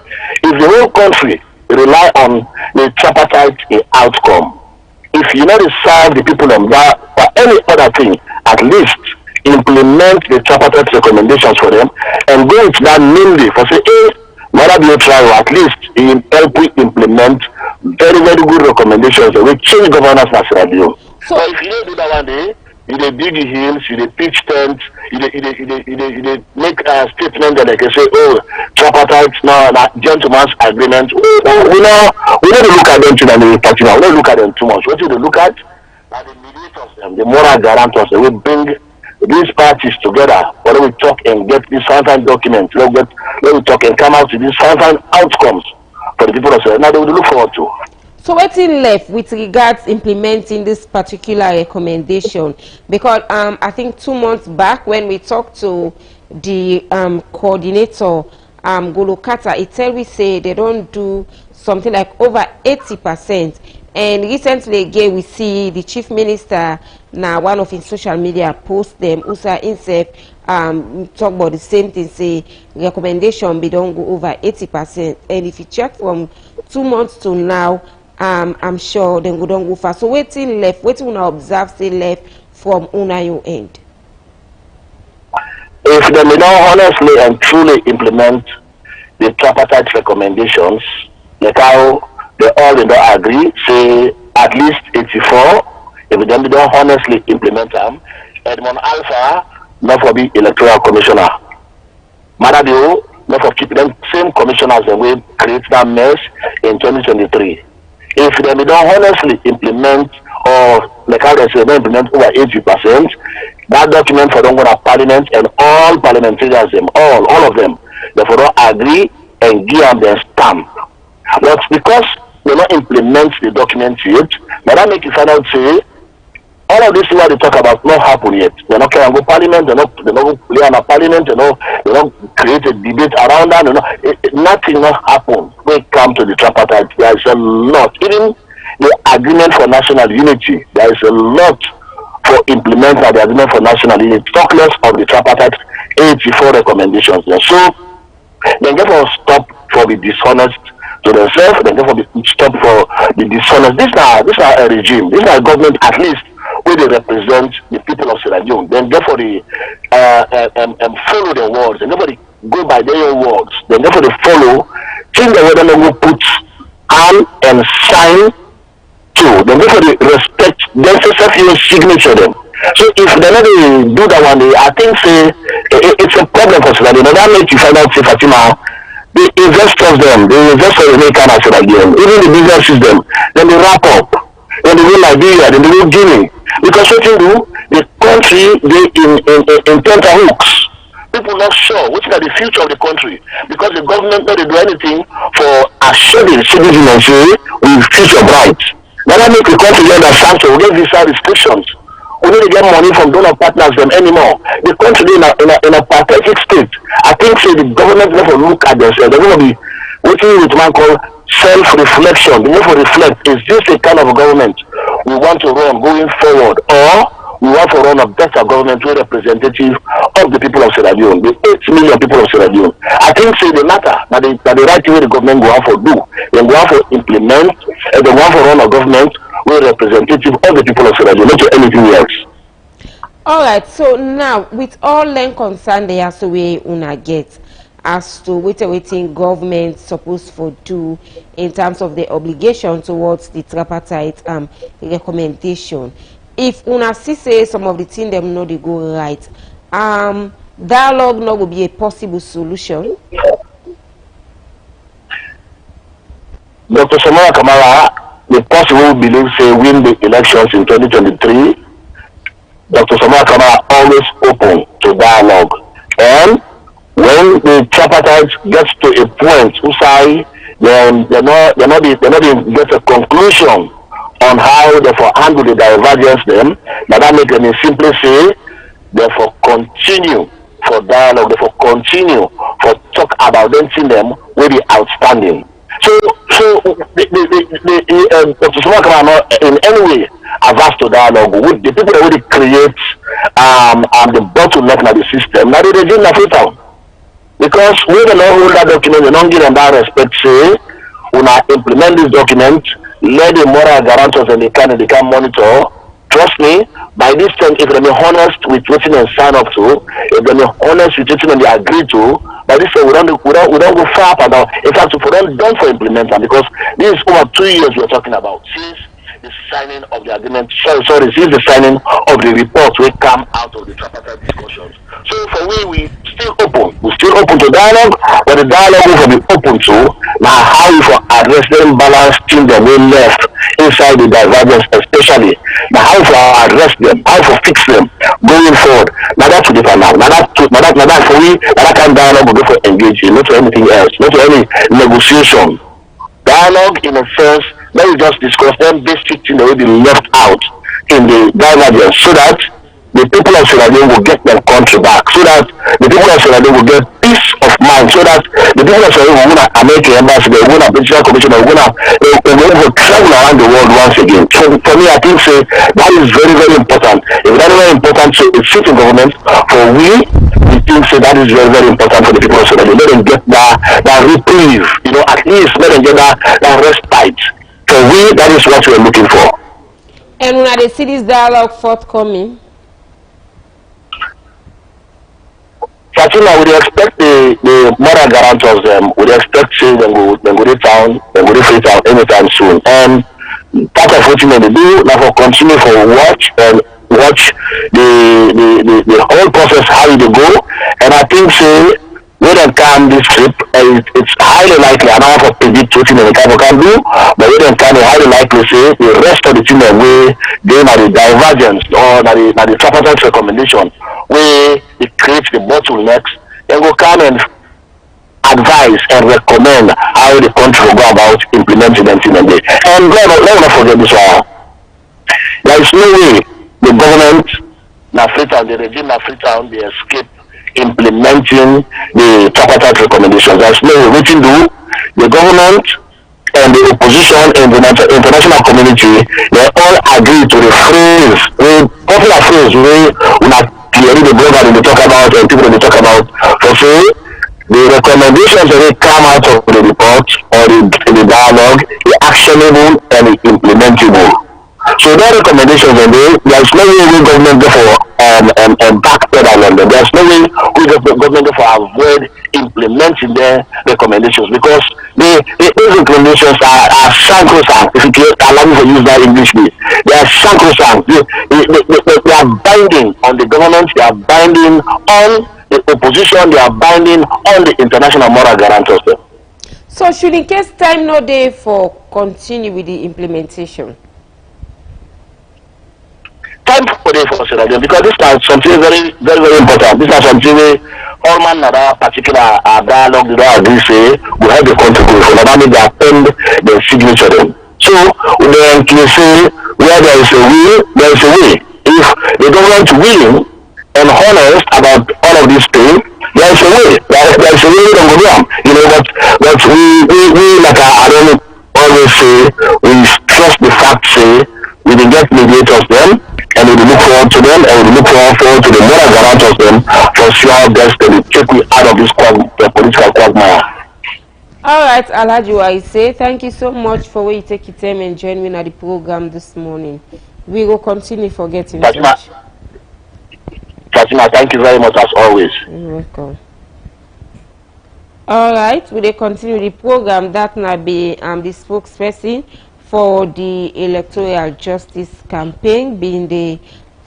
if the whole country rely on the tripartite outcome, if you not serve the people of that or any other thing, at least implement the tripartite recommendations for them and go with that mainly for say, hey, whether you try or at least help we implement very, very good recommendations that will change governance in Sierra Leone. So if you don't do that one day, you dey dig the hills, you dey pitch tents, you dey make a statement that they can say, oh, tripartite, no, gentleman's agreement. We don't look at them too much. We don't look at them too much. What you look at are the mediators, the moral guarantors. They will bring these parties together. When we talk and get this fine document, let we talk and come out with these fine outcomes for the people of Sierra Leone. Now they will look forward to. So what's in left with regards implementing this particular recommendation? Because I think 2 months back when we talked to the coordinator, Golokata, it tell we say they don't do something like over 80%. And recently again we see the chief minister now one of his social media post them Usa Insef talk about the same thing, say recommendation be don't go over 80%. And if you check from 2 months to now, I'm sure then we don't go fast. So waiting left, waiting una observe say left from una your end. If they may not honestly and truly implement the tripartite recommendations, like how they all don't agree, say at least 84, if they don't honestly implement them, Edmond Alpha not for be electoral commissioner. Maradio not for keep them same commissioners and we create that mess in 2023. If they don't honestly implement or like how they say they implement over 80%, that document for them go to parliament and all parliamentarians them, all of them, therefore don't agree and give them their stamp. But because they don't implement the document yet, but that make you find out say all of this is what they talk about not happen yet. They're not going to go parliament, they're not play on a parliament, they don't create a debate around that, nothing not happen when it comes to the tripartite. There is a lot. Even the agreement for national unity, there is a lot for implementing the agreement for national unity. Talk less of the tripartite 84 recommendations there. So they get for stop for the dishonest to themselves, they get for stop for the dishonest. These are a regime, these are a government at least where they represent the people of Sierra Leone. Then therefore they follow their words, and nobody go by their own words. Then therefore they follow, think the way they will put hand and sign to. Then therefore they respect their signature them. So if they never do that one day, I think say it's a problem for Sierra Leone. That makes you find out say Fatima, the investors them, the investors they can Sierra Leone, even the business system, then they wrap up. Then they go Liberia, then they go Guinea. Because what you do, the country they in tenterhooks. People not sure which is the future of the country because the government not do anything for assuring citizens and say we future bright. Now that make the country under sanction, we get visa restrictions. We need to get money from donor partners them anymore. The country in a pathetic state. I think say the government never look at themselves. They're going to be working with man called self-reflection. They never reflect. Is this the kind of government we want to run going forward, or we want to run a better government with representative of the people of Sierra Leone, the 8 million people of Sierra Leone? I think say the matter that the right way the government go out for do, they go out for implement, and they want to run a government with representative of the people of Sierra Leone, not anything else. All right, so now with all land concern they have to way una get as to waiting government supposed for do in terms of the obligation towards the tripartite recommendation. If una see say some of the things them know they go right, dialogue now will be a possible solution. Dr. Samara Kamara, the person who believes say win the elections in 2023, Dr. Samara Kamara always open to dialogue. And when the tripartite gets to a point who say they're not get a conclusion on how they for handle the divergence them, now that make them simply say therefore continue for dialogue, therefore continue for talk about them will be outstanding. So Dr. Samara Kamara not in any way averse to dialogue with the people that really create the bottleneck in the system. Now the regime na fatal. Because we don't hold that document, we don't give them that respect, say, we now implement this document, let the moral guarantors and the can monitor. Trust me, by this time, if they're honest with what they sign up to, if they're honest with what they agree to, by this time we don't go far up now. In fact, we don't done for implementing, because this is over 2 years we're talking about. Since the signing of the agreement, since the signing of the report will come out of the tripartite discussions. So for we still open. We're still open to dialogue, but the dialogue will be open to now how we for address the imbalance thing that we left inside the divergence, especially now how for address them, how for fix them going forward. Now that's to different now. Now that for we that kind of dialogue will go for engaging, not for anything else, not for any negotiation. Dialogue in a sense, let me just discuss them basic things that will be left out in the divergence so that the people of Sierra Leone will get their country back, so that the people of Sierra Leone will get peace of mind, so that the people of Sierra Leone will win an American embassy, they will win a British commission, they will travel around the world once again. So for me, I think that is very, very important. If that is very important to a sitting government, for we think that is very, very important for the people of Sierra Leone. Let them get that reprieve, at least let them get that respite. For we, that is what we are looking for. And when they see this dialogue forthcoming, Fatima, we expect the moral guarantors we expect say them go to town, them go to free town anytime soon. And part of what they do now for continue for watch the whole process how they go. And I think say when they come this trip, it's highly likely, I don't have to predict what they can do, but when they come, highly likely say the rest of the team way they are the divergence or the tripartite recommendation where it creates the bottlenecks, they will come and advise and recommend how the country will go about implementing them. And let not forget this one. There is no way the government, the regime Freetown, they escape implementing the tripartite recommendations. There is no way. What do the government and the opposition and the international community, they all agree to the phrase, the popular phrase where the blogger they talk about and people they talk about, for say the recommendations that they come out of the report or the dialogue is actionable and implementable. So their recommendations and there's no way we government go for backpedal on them. There's no way we government go for avoid implementing their recommendations, because those recommendations are sacrosanct. If you allow me to use that English way, they are sacrosanct. They are binding on the government, they are binding on the opposition, they are binding on the international moral guarantors. So should in case time no day for continue with the implementation? Time for day for Sierra Leone, because this is something very, very, very important. This is something all man that particular dialogue they don't agree say will help the country go. So that means they append the signature them. So then can say where there is a will, there is a way. If the government willing and honest about all of these things, there is a way. There is a way to go down. But we like I don't always say, we trust the fact say we will get mediators them, and we will look forward to them, and we will look forward to the moral guarantors them for sure best to take we out of this political quagmire. Alright, Alhaji Waise, thank you so much for where you take your time and join me at the program this morning. We will continue for getting in touch. Fatima, thank you very much as always. You're welcome. All right, we will continue the program. That now be the spokesperson for the electoral justice campaign, being the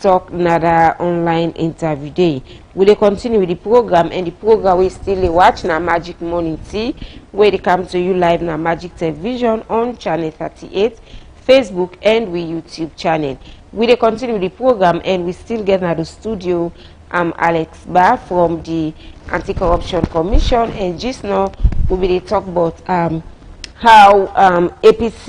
talk nada online interview day. We will continue with the program, and the program we still watch na Magic Morning Tea, where they come to you live na Magic Television on channel 38, Facebook, and we YouTube channel. We will continue with the program, and we still get na the studio. Alex Barr from the Anti-Corruption Commission, and just now we will talk about how ACC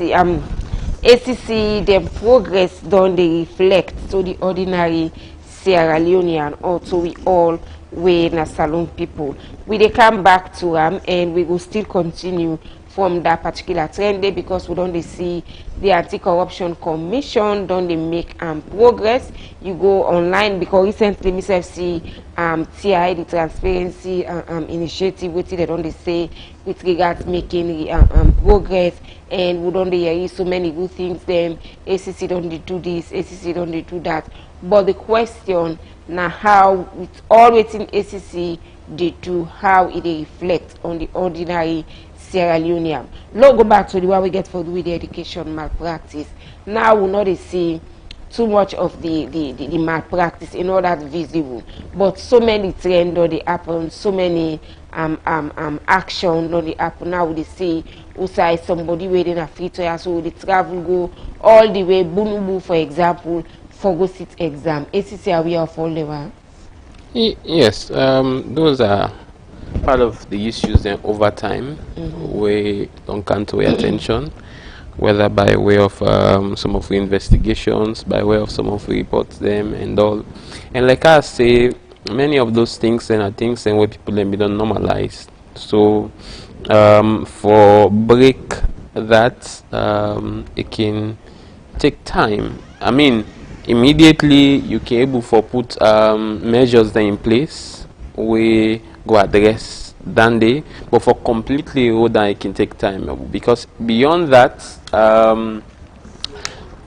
them progress don't they reflect to the ordinary Sierra Leonean, or to we all we na Salon people. We they come back to and we will still continue from that particular trend day, because we don't see the Anti-Corruption Commission don't they make progress. You go online, because recently myself see TI, the Transparency Initiative, which they don't they say with regards making progress, and we don't they hear so many good things. Them ACC don't they do this, ACC don't they do that. But the question now, how with all waiting ACC they do, how it reflect on the ordinary Sierra Leonean. Let's go back to the what we get for with the education malpractice. Now we not see too much of the malpractice in all that visible, but so many trends don't they happen, so many action don't they happen. Now we see also somebody waiting a free trial, so the travel go all the way Bunubu, for example, for go sit exam. ACC are we of all level? Yes, those are part of the issues then over time we don't come to our attention, whether by way of some of the investigations, by way of some of the reports them and all. And like I say, many of those things and are things and where people then be done normalized. So for break that it can take time. I mean, immediately you can able for put measures then in place we go address than day, but for completely hold it can take time, because beyond that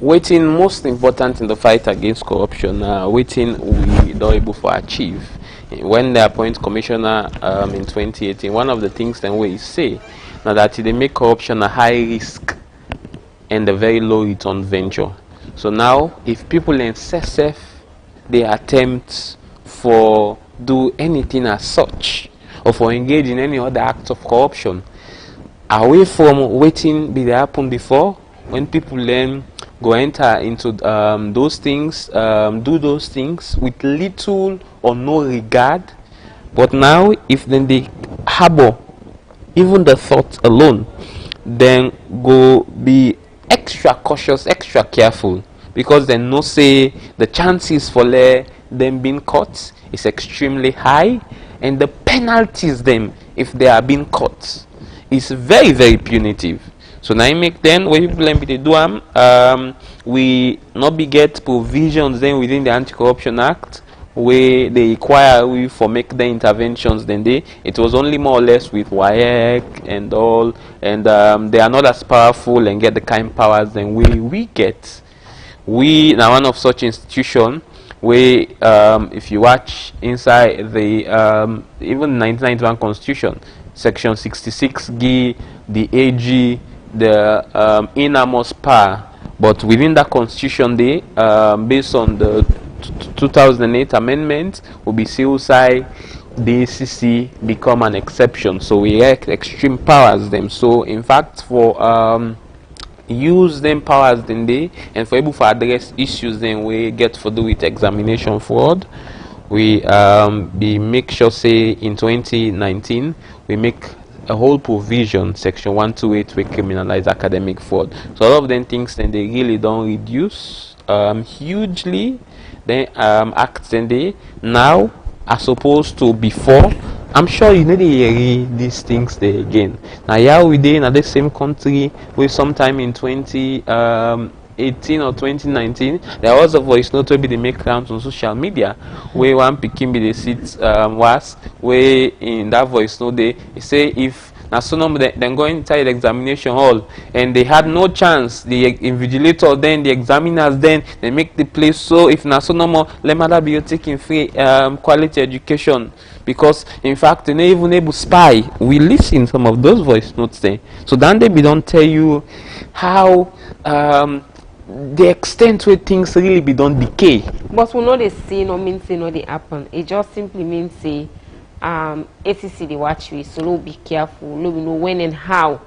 waiting most important in the fight against corruption, waiting we don't able to achieve. When they appoint commissioner in 2018, one of the things then we say now that they make corruption a high risk and a very low return venture. So now if people in SSF they attempt for do anything as such, or for engage in any other act of corruption, away from waiting be there happen before, when people then go enter into those things, do those things with little or no regard. But now if then they harbor even the thought alone, then go be extra cautious, extra careful, because they know say the chances for them being caught is extremely high, and the penalties them if they are being caught is very, very punitive. So now make then when people they do we not be get provisions then within the Anti-Corruption Act where they require we for make the interventions. Then it was only more or less with WAEC and all, and they are not as powerful and get the kind powers than we get. We now one of such institution where if you watch inside the even 1991 Constitution, Section 66 give the AG the innermost power, but within that Constitution they based on the 2008 amendment will be suicide, the ACC become an exception, so we have extreme powers them. So in fact for use them powers then they, and for able to address issues then we get for do with examination fraud, we make sure say in 2019 we make a whole provision, Section 128, we criminalize academic fraud. So all of them things then they really don't reduce hugely then acts then they now as opposed to before. I'm sure you need to hear these things there again. Now, yeah, we did in the same country where sometime in 2018 or 2019, there was a voice note to be the make rounds on social media where one picking be the seat was where in that voice note they say if Now, so then go inside the examination hall, and they had no chance. The invigilator, then the examiners, then they make the place so. If na so no more, let mother be taking free quality education, because in fact they not even able to spy. We listen some of those voice notes there. So then they be don't tell you how the extent where things really be don't decay. But we know they see no means say no they happen. It just simply means say ACC they watch we, so be careful, we know when and how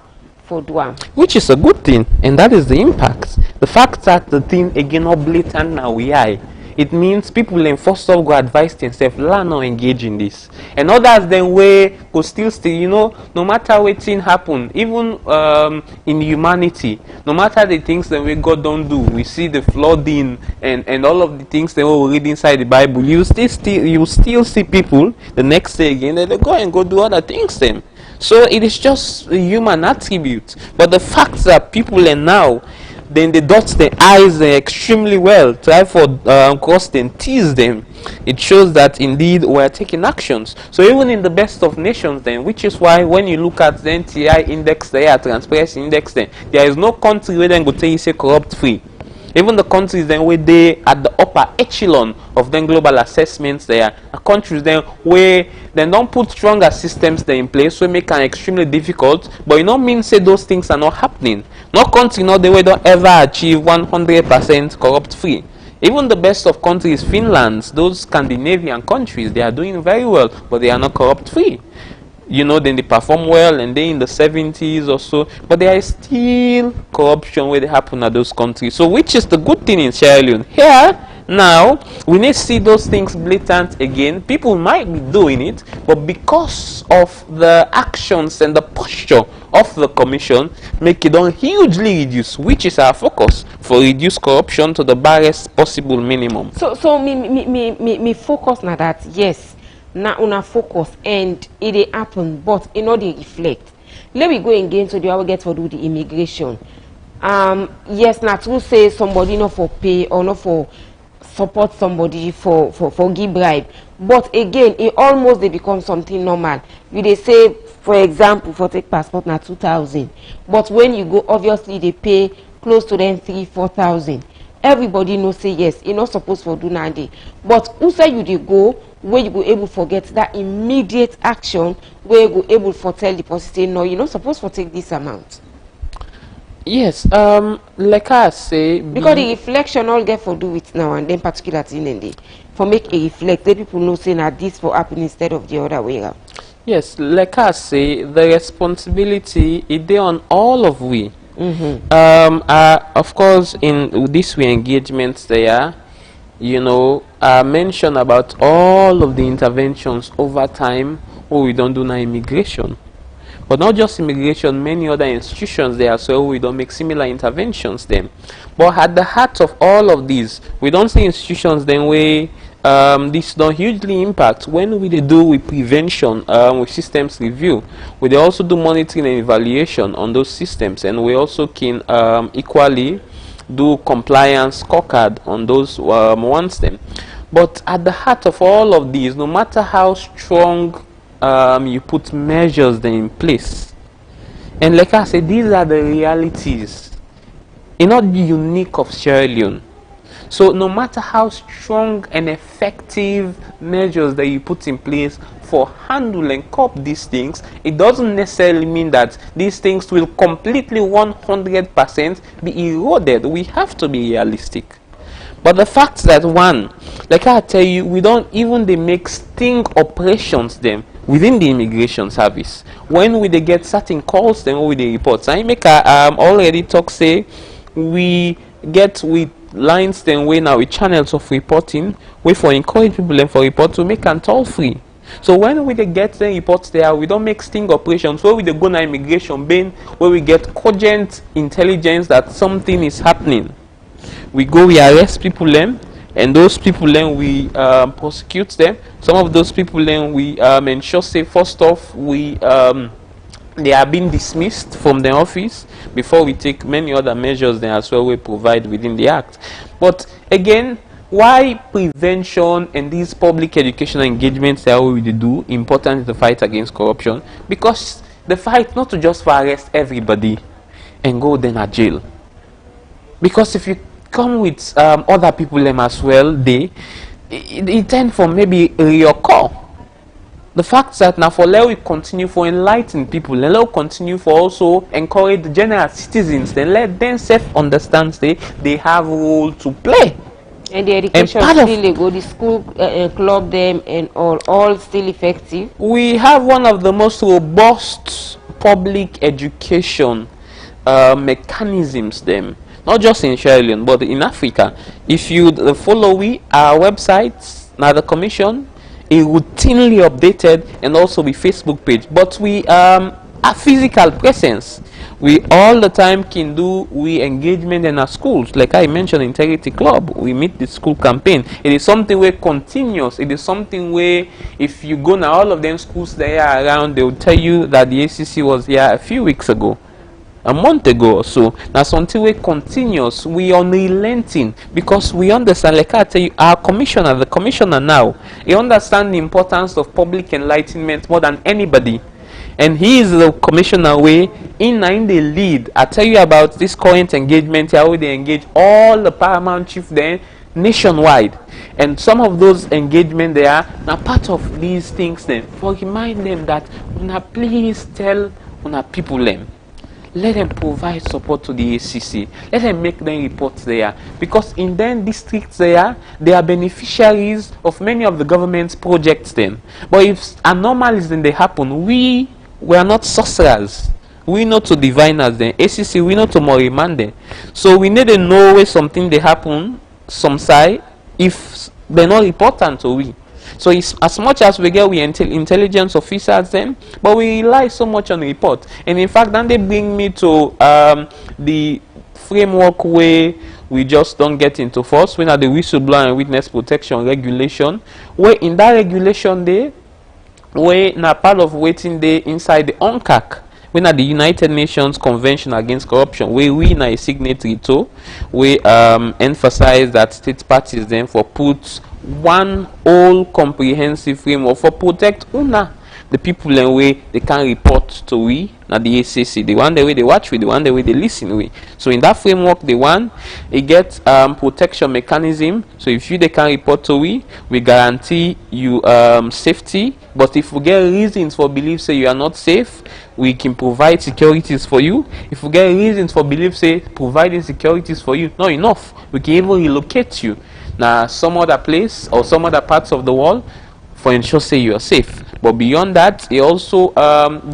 for do am. Which is a good thing, and that is the impact. The fact that the thing again not blatant now we are. It means people in first of go advise themselves learn or engage in this, and others then way go still stay. You know, no matter what thing happen, even in humanity, no matter the things that we God don't do, we see the flooding and all of the things that we read inside the Bible. You still see people the next day again that they go and go do other things then. So it is just a human attribute. But the fact that people are now, then they dot their eyes extremely well, try for cross and tease them. It shows that indeed we are taking actions. So even in the best of nations then, which is why when you look at the NTI index there, transparency index then, there is no country where then go tell you say corrupt free. Even the countries then where they at the upper echelon of them global assessments there are countries then where they don't put stronger systems there in place, so make it extremely difficult, but you don't mean say those things are not happening. No country not the way don't ever achieve 100% corrupt free. Even the best of countries, Finland, those Scandinavian countries, they are doing very well, but they are not corrupt free. You know, then they perform well, and they in the 70s or so, but there is still corruption where they happen at those countries. So which is the good thing in Sierra Leone? Here now we need to see those things blatant again. People might be doing it, but because of the actions and the posture of the commission, make it on hugely reduce, which is our focus, for reduce corruption to the barest possible minimum. So me focus na that, yes. Now una focus and it happen, but it not they reflect. Let me go again to the other get for do the immigration. Yes, not to say somebody not for pay or not for support somebody for give bribe, but again it almost they become something normal. You they say, for example, for take passport na 2,000, but when you go, obviously they pay close to them 3,000-4,000. Everybody knows say yes, you're not supposed to do nothing. But who say you they go where you go able to forget that immediate action where you go able to tell the person say no, you're not supposed to take this amount. Yes, like I say, because the reflection all get for do it now and then particular thing in the for make a reflect, let people know saying that this for happen instead of the other way around. Yes, like I say, the responsibility is there on all of we. Of course, in this way engagements there, you know, mention about all of the interventions over time where we don't do now immigration. But not just immigration, many other institutions there as well, we don't make similar interventions then. But at the heart of all of these, we don't see institutions then where this don't hugely impact when we do with prevention, with systems review. We also do monitoring and evaluation on those systems, and we also can equally do compliance scorecard on those ones then. But at the heart of all of these, no matter how strong you put measures then in place, and like I said, these are the realities, not unique of Sierra Leone. So no matter how strong and effective measures that you put in place for handle and cope these things, it doesn't necessarily mean that these things will completely 100% be eroded. We have to be realistic. But the fact that one, like I tell you, we don't even they make sting operations them within the immigration service. When we they get certain calls, then we they report. So I make already talk say we get with lines then way now with channels of reporting, we for encourage people and for report to make them toll free. So when we get the reports there, we don't make sting operations where we go na immigration bin where we get cogent intelligence that something is happening. We go, we arrest people then, and those people then we prosecute them. Some of those people then we ensure say first off we they are being dismissed from the office before we take many other measures then as well we provide within the act. But again, why prevention and these public educational engagements that we do important in the fight against corruption? Because the fight not to just for arrest everybody and go then a jail. Because if you come with other people them as well, it tend for maybe reoccur. The fact that now for let we continue for enlighten people, and let we continue for also encourage the general citizens, then let them self understand they have a role to play. And the education still they go, the school club them and all still effective. We have one of the most robust public education mechanisms them, not just in Sierra Leone but in Africa. If you follow our websites, now the commission is routinely updated, and also the Facebook page, but we a physical presence. We all the time can do engagement in our schools, like I mentioned, Integrity Club. We meet the school campaign. It is something where continuous. It is something where if you go now, all of them schools that are around, they will tell you that the ACC was here a few weeks ago, a month ago or so. Now something we continuous, we unrelenting, because we understand, like I tell you, our commissioner, the commissioner now, he understands the importance of public enlightenment more than anybody. And he is the commissioner way in the lead. I tell you about this current engagement, how they engage all the paramount chiefs then nationwide. And some of those engagement they are now part of these things then. For remind them that please tell people them. Let them provide support to the ACC. Let them make them reports there. Because in them districts there, they are beneficiaries of many of the government's projects then. But if anomalies then they happen, we are not sorcerers. We know to diviners then. ACC, we know to Moriman then. So we need to know where something they happen, some side, if they're not important to we. So it's as much as we get intelligence officers then, but we rely so much on the report. And in fact, then they bring me to the framework where we just don't get into force. We have the whistleblower and witness protection regulation, where in that regulation they, where now part of waiting there inside the UNCAC, when at the United Nations Convention Against Corruption, where we are a signatory to, we emphasize that state parties then for put one whole comprehensive framework for protect the people and way they can report to we now the ACC, the one the way they watch with, the one the way they listen with. So in that framework, the one it gets protection mechanism. So if they can report to we guarantee you safety. But if we get reasons for belief say you are not safe, we can provide securities for you. If we get reasons for belief say providing securities for you not enough, we can even relocate you now some other place or some other parts of the world for ensure say you are safe. But beyond that, it also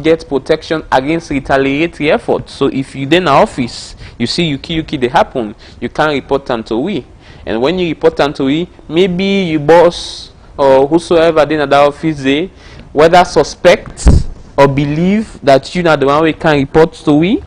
gets protection against retaliatory efforts. So if you then office, you see yuki they happen, you can't report them to we. And when you report them to we, maybe your boss or whosoever then at that office they whether suspect or believe that you are the one we can report to we,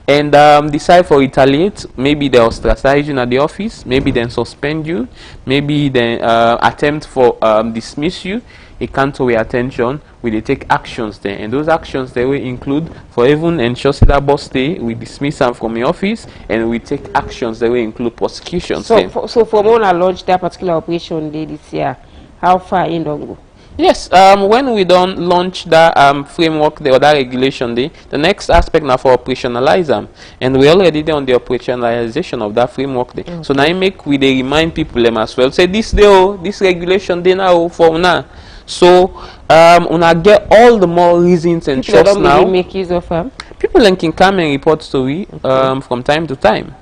and decide for retaliate. Maybe they ostracize you at the office, maybe then suspend you, maybe then attempt for dismiss you. It can't away attention. We they take actions there, and those actions they will include for even ensure that boss stay. We dismiss them from the office, and we take actions that will include prosecutions. So for when I launch that particular operation day this year, how far in don't go? Yes, when we don't launch that framework, the other regulation, the next aspect now for operationalize them, and we already did on the operationalization of that framework. Okay. So now I make we they remind people them as well. Say this day, this regulation they now for now. So when I get all the more reasons and people trust don't now, really make use of them. People then can come and report to we from time to time,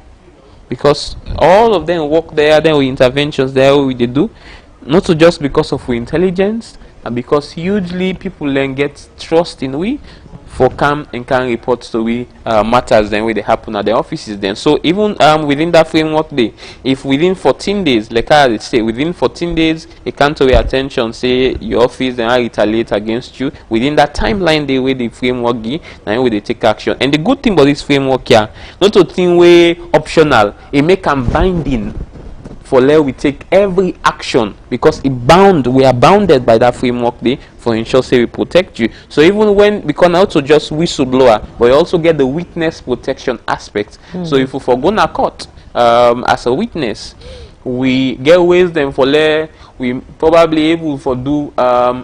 because all of them work there. Then we interventions there we they do. Not so just because of our intelligence, and because hugely people then get trust in we for come and can report to we matters then where they happen at the offices then. So even within that framework day, if within 14 days, like I say, within 14 days it can't to your attention, say your office then I retaliate against you, within that timeline they where the framework give, now where they take action. And the good thing about this framework here, not a thing way optional, it make them binding. For let we take every action, because we are bounded by that framework day for ensure say we protect you. So even when we can also just whistleblower, but we also get the witness protection aspect. So if we forgo na court as a witness, we get ways then for let we probably able for do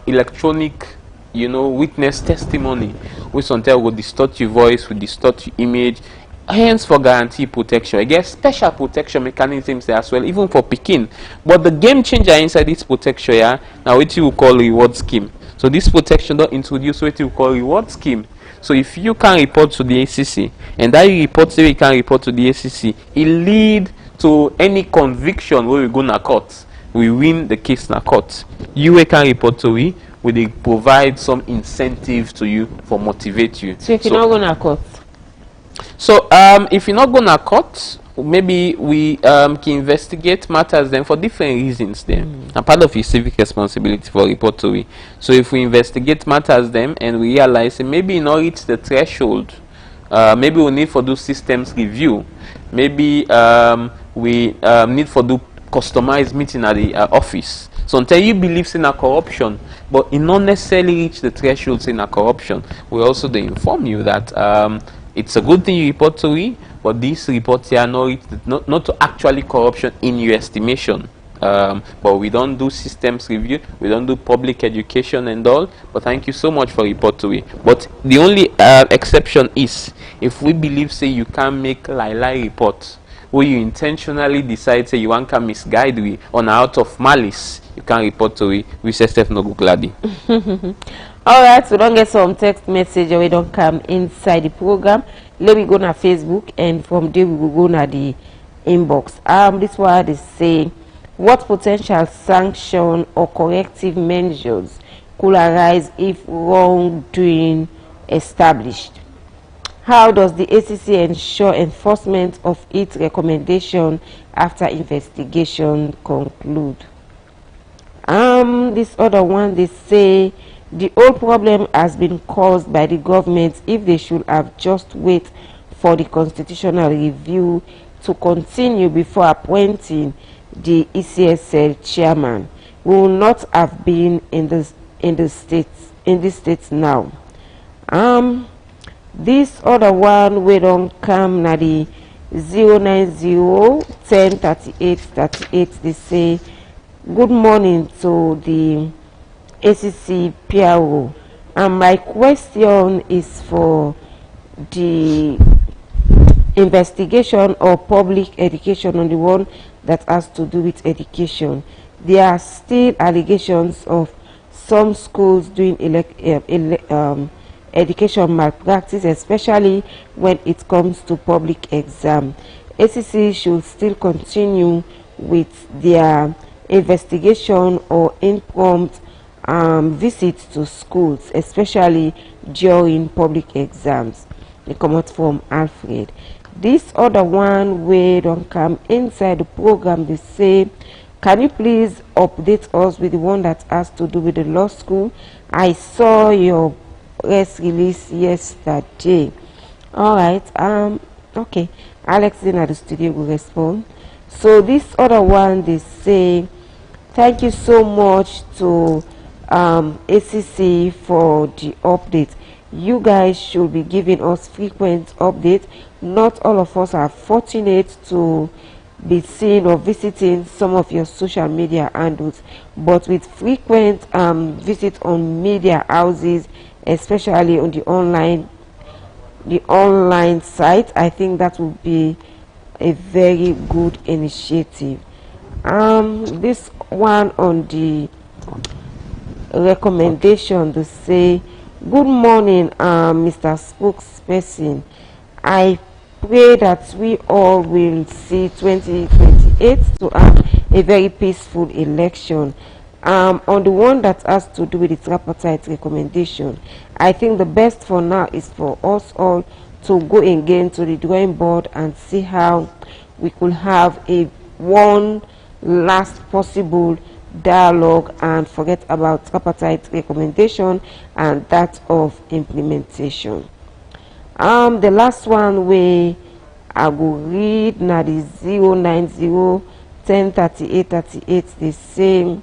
electronic witness testimony, we sometimes will distort your voice, will distort your image. Hence, for guarantee protection, I guess special protection mechanisms there as well, even for Pekin. But the game changer inside this protection, yeah, now what you call reward scheme. So this protection don't introduce what you call reward scheme. So if you can report to the ACC, and that you report, say you can report to the ACC, it lead to any conviction where we go na court, we win the case na court. You can report to we, will they provide some incentive to you for motivate you. So if you're not going to court. So if you're not going to court, maybe we can investigate matters then for different reasons then. A part of your civic responsibility for report to we. So if we investigate matters then and we realize maybe not reach the threshold, maybe we need for do systems review. Maybe we need for do customized meeting at the office. So until you believe in a corruption, but it not necessarily reach the threshold in a corruption, we also they inform you that it's a good thing you report to we, but these reports here are not to actually corruption in your estimation. But we don't do systems review, we don't do public education and all. But thank you so much for report to we. But the only exception is if we believe say you can't make lie reports, where you intentionally decide say you want to misguide we on out of malice, you can report to we say Steph no go gladly. Alright, we don't get some text message or we don't come inside the program. Let me go na Facebook, and from there we will go na the inbox. This one is say, what potential sanction or corrective measures could arise if wrongdoing established? How does the ACC ensure enforcement of its recommendation after investigation conclude? This other one, they say the whole problem has been caused by the government. If they should have just wait for the constitutional review to continue before appointing the ECSL chairman, we will not have been in this states now. This other one we don't come na the 090 10 38 38. They say good morning to the ACC PRO, and my question is for the investigation or public education on the one that has to do with education. There are still allegations of some schools doing education malpractice, especially when it comes to public exam. ACC should still continue with their investigation or impromptu visits to schools, especially during public exams. They come out from Alfred. This other one we don't come inside the program, they say, can you please update us with the one that has to do with the law school? I saw your press release yesterday. All right. Okay, Alex in at the studio will respond. So this other one, they say, thank you so much to ACC for the update. You guys should be giving us frequent updates. Not all of us are fortunate to be seeing or visiting some of your social media handles, but with frequent visits on media houses, especially on the online site, I think that would be a very good initiative. This one on the recommendation, to say, good morning, Mr. Spokesperson. I pray that we all will see 2028 to have a very peaceful election. On the one that has to do with the tripartite recommendation, I think the best for now is for us all to go again to the drawing board and see how we could have a one last possible dialogue and forget about tripartite recommendation and that of implementation. The last one we I will read now the 090 10 38 38. They say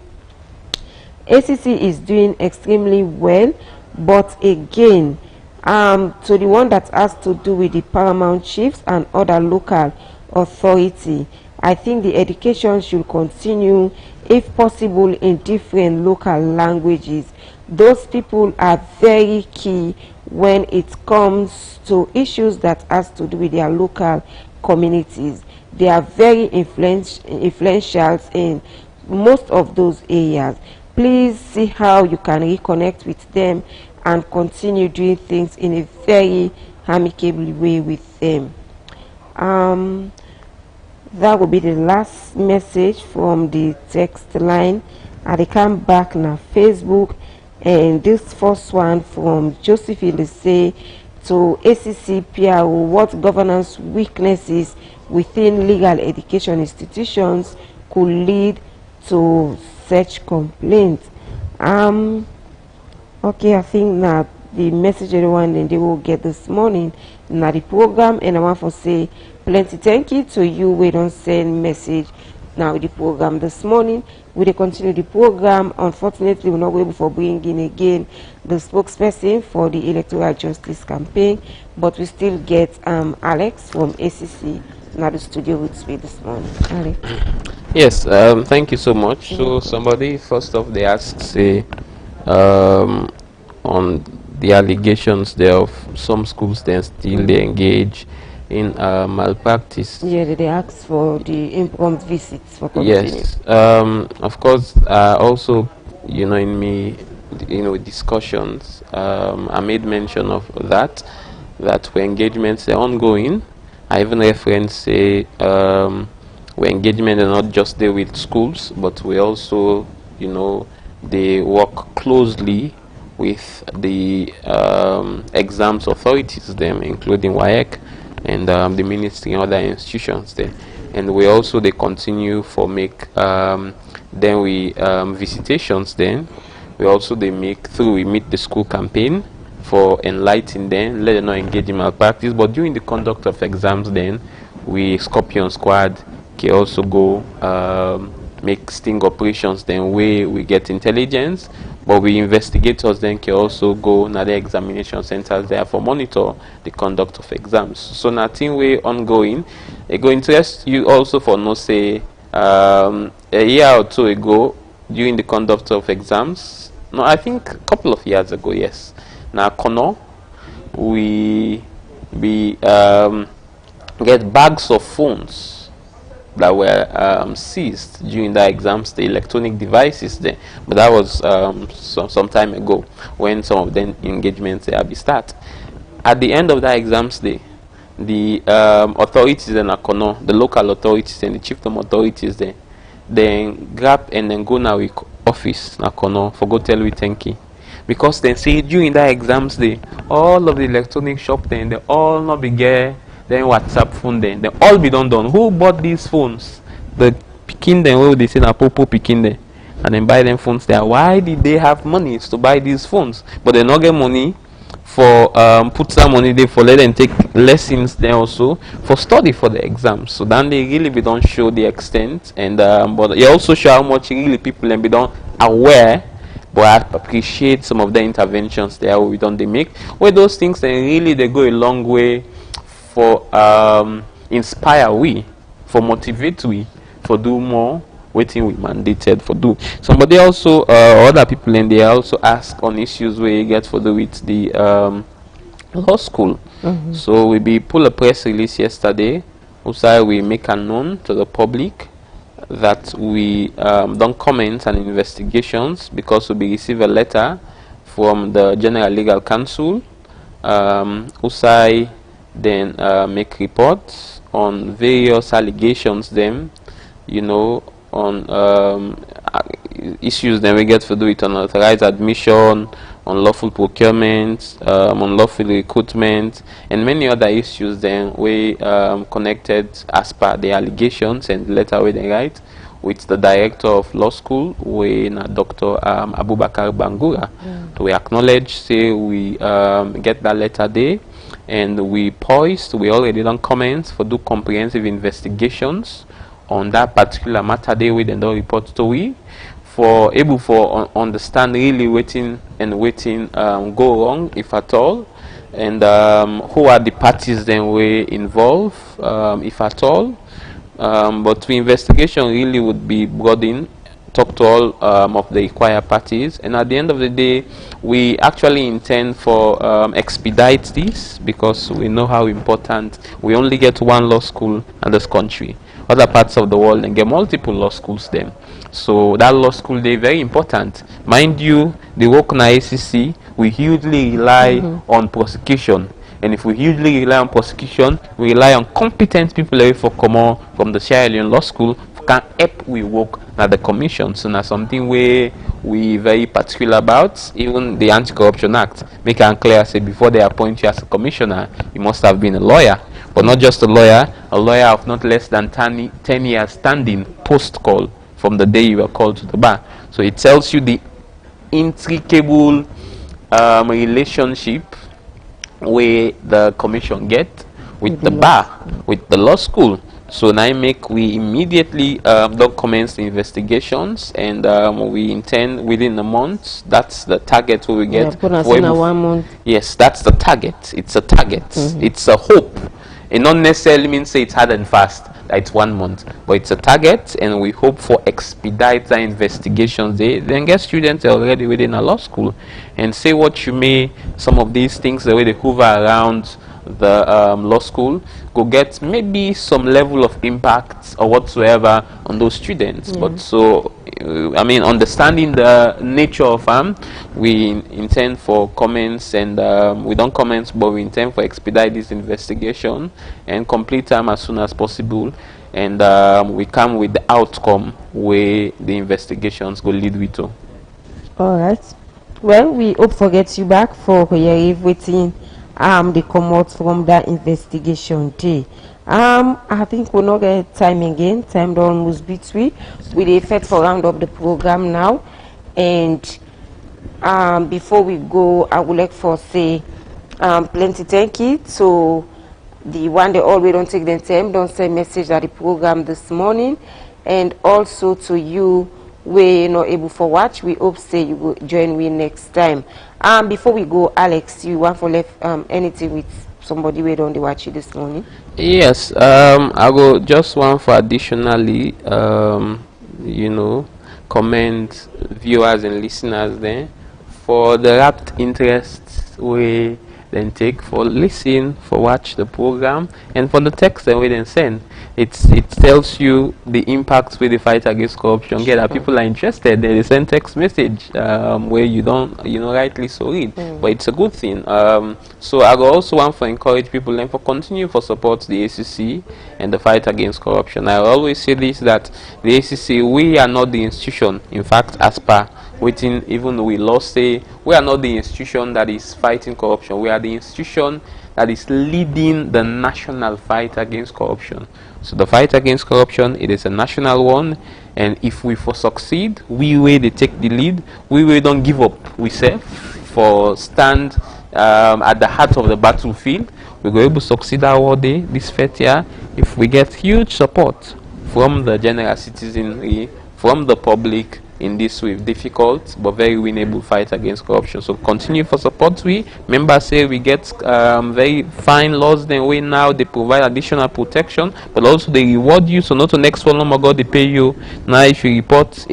ACC is doing extremely well, but again, to the one that has to do with the paramount chiefs and other local authority, I think the education should continue, if possible, in different local languages. Those people are very key when it comes to issues that has to do with their local communities. They are very influential in most of those areas. Please see how you can reconnect with them and continue doing things in a very amicable way with them. That will be the last message from the text line. I come back now Facebook, and this first one from Josephine say to ACC PRO, what governance weaknesses within legal education institutions could lead to such complaints? Okay, I think now the message everyone and they will get this morning now the program, and I want to say plenty thank you to you. We don't send message now the program this morning. We will continue the program. Unfortunately, we're not able to bring in again the spokesperson for the electoral justice campaign, but we still get Alex from ACC now the studio with me this morning. Alex. Yes, thank you so much. So somebody first off they asked say on the allegations there of some schools then still they engage in malpractice. Yeah, they ask for the impromptu visits for continuing. Yes, of course. Also, in me, discussions, I made mention of that where engagements are ongoing. I even reference say where engagement are not just there with schools, but we also, they work closely with the exams authorities, them including WAEC and the ministry and other institutions there. And we also they continue for make then we visitations then we also they make through we meet the school campaign for enlightening them, let them not engage in malpractice. But during the conduct of exams then we Scorpion Squad can also go make sting operations then where we get intelligence, but we investigators then can also go na the examination centers there for monitor the conduct of exams. So nothing way ongoing. It go interest you also for no say a year or two ago during the conduct of exams. No, I think a couple of years ago, yes. Now Kono we get bags of phones that were seized during the exams, the electronic devices there, but that was some time ago when some of them engagements have start. At the end of that exams day, the authorities in Akono, the local authorities and the chiefdom authorities there, then grab and then go now with office Akono for go tell we thank you. Because they say during that exams day, all of the electronic shop then they all not be get then WhatsApp phone then they all be done. Who bought these phones? The picking them where they say na popo picking them and then buy them phones there. Why did they have money to buy these phones? But they not get money for put some money there for let them take lessons then also for study for the exams. So then they really be don't show the extent and but they also show how much really people and be done aware. But I appreciate some of the interventions there we don't they make. Where those things then really they go a long way for inspire we, for motivate we, for do more waiting we mandated for do. Somebody also other people and they also ask on issues where you get for do with the law school. So we be pull a press release yesterday. Also we make a known to the public that we done comments and investigations because we be receive a letter from the General Legal Counsel. USAI then make reports on various allegations them, on issues then we get to do it on unauthorized admission, unlawful procurement, unlawful recruitment, and many other issues then we connected as per the allegations and the letter we they write with the director of law school, we Dr. Abubakar Bangura. We acknowledge, say we get that letter there, and we already done comments for do comprehensive investigations on that particular matter there we then don't report to we for able for understand really waiting go wrong if at all, and who are the parties then we involved if at all. But the investigation really would be broadened talk to all of the required parties, and at the end of the day, we actually intend for expedite this, because we know how important. We only get one law school in this country. Other parts of the world and get multiple law schools then. So that law school, they very important. Mind you, the work in ACC, we hugely rely on prosecution. And if we hugely rely on prosecution, we rely on competent people away for come from the Sierra Leone Law School can help we work at the commission. So now something we very particular about. Even the Anti-Corruption Act make it clear, say before they appoint you as a commissioner, you must have been a lawyer. But not just a lawyer of not less than 10 years standing post-call from the day you were called to the bar. So it tells you the intricable relationship where the commission get with the bar, with the law school. So now we immediately don't commence the investigations, and we intend within a month. That's the target we will get. In 1 month. Yes, that's the target. It's a target. It's a hope. It not necessarily means say it's hard and fast. It's 1 month, but it's a target, and we hope for expedite the investigations. They then get students already within a law school, and say what you may, some of these things, the way they hover around the law school, go get maybe some level of impact or whatsoever on those students. But so I mean, understanding the nature of we intend for comments, and we don't comment, but we intend for expedite this investigation and complete them as soon as possible, and we come with the outcome where the investigations go lead with to. All right. Well, we hope to get you back for your waiting the come out from that investigation day. I think we'll not get time again. Time don't almost be 3. We the effect for round up the program now, and before we go, I would like for say plenty thank you to the one that always don't take the time, don't send message at the program this morning, and also to you we're not able for watch. We hope say you will join me next time. Before we go, Alex, you want for left anything with somebody we don't watch you this morning? Yes, I go just one for additionally comment viewers and listeners there for the rapt interest we then take for listen, for watch the program, and for the text that we then send. It tells you the impacts with the fight against corruption. Get that people are interested, they send text message where you don't rightly so read, but it's a good thing. So I go also want to encourage people and for continue for support the ACC and the fight against corruption. I always say this, that the ACC, we are not the institution. In fact, as per waiting, even we law say, we are not the institution that is fighting corruption. We are the institution that is leading the national fight against corruption. So the fight against corruption, it is a national one, and if we for succeed, we will they take the lead. We will don't give up. We say for stand at the heart of the battlefield. We go able to succeed our day this first year if we get huge support from the general citizenry, from the public, in this way difficult but very winnable fight against corruption. So continue for support. We members say we get very fine laws, then we now they provide additional protection, but also they reward you. So not the next one, oh God, they pay you now if you report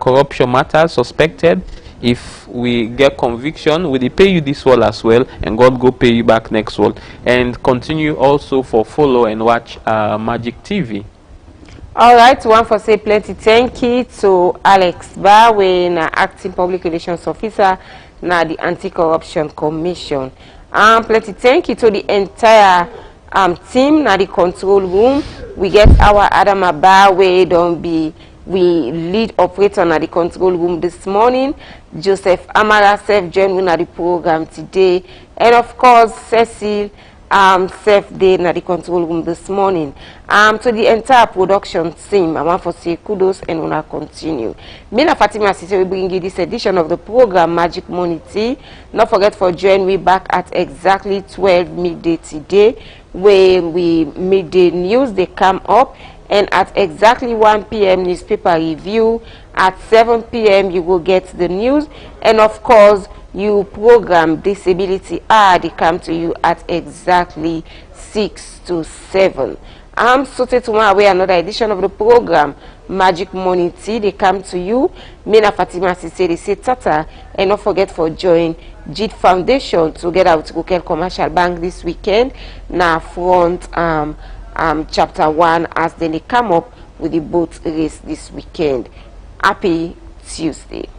corruption matters suspected. If we get conviction, we pay you this wall as well, and God go pay you back next wall. And continue also for follow and watch Magic TV. All right, one for say plenty thank you to Alex Barwin, acting public relations officer na the Anti-Corruption Commission. Plenty thank you to the entire team na the control room. We get our Adam Barwe don't be we lead operator na the control room this morning. Joseph Amara self joined na the program today, and of course Cecil self day na the control room this morning. To the entire production team, I want to say kudos and wanna continue. Me na Fatima Sise will bring you this edition of the program Magic Money Tea. Not forget for join me back at exactly 12 midday today, where we midday news they come up, and at exactly 1 p.m. newspaper review. At 7 p.m. you will get the news, and of course you program Disability they come to you at exactly 6 to 7. So tomorrow away another edition of the program Magic Morning Tea. They come to you. Mina Fatima Sise, they say tata, and don't forget for join JIT Foundation together with Google Commercial Bank this weekend. Now front chapter 1 as they come up with the boat race this weekend. Happy Tuesday.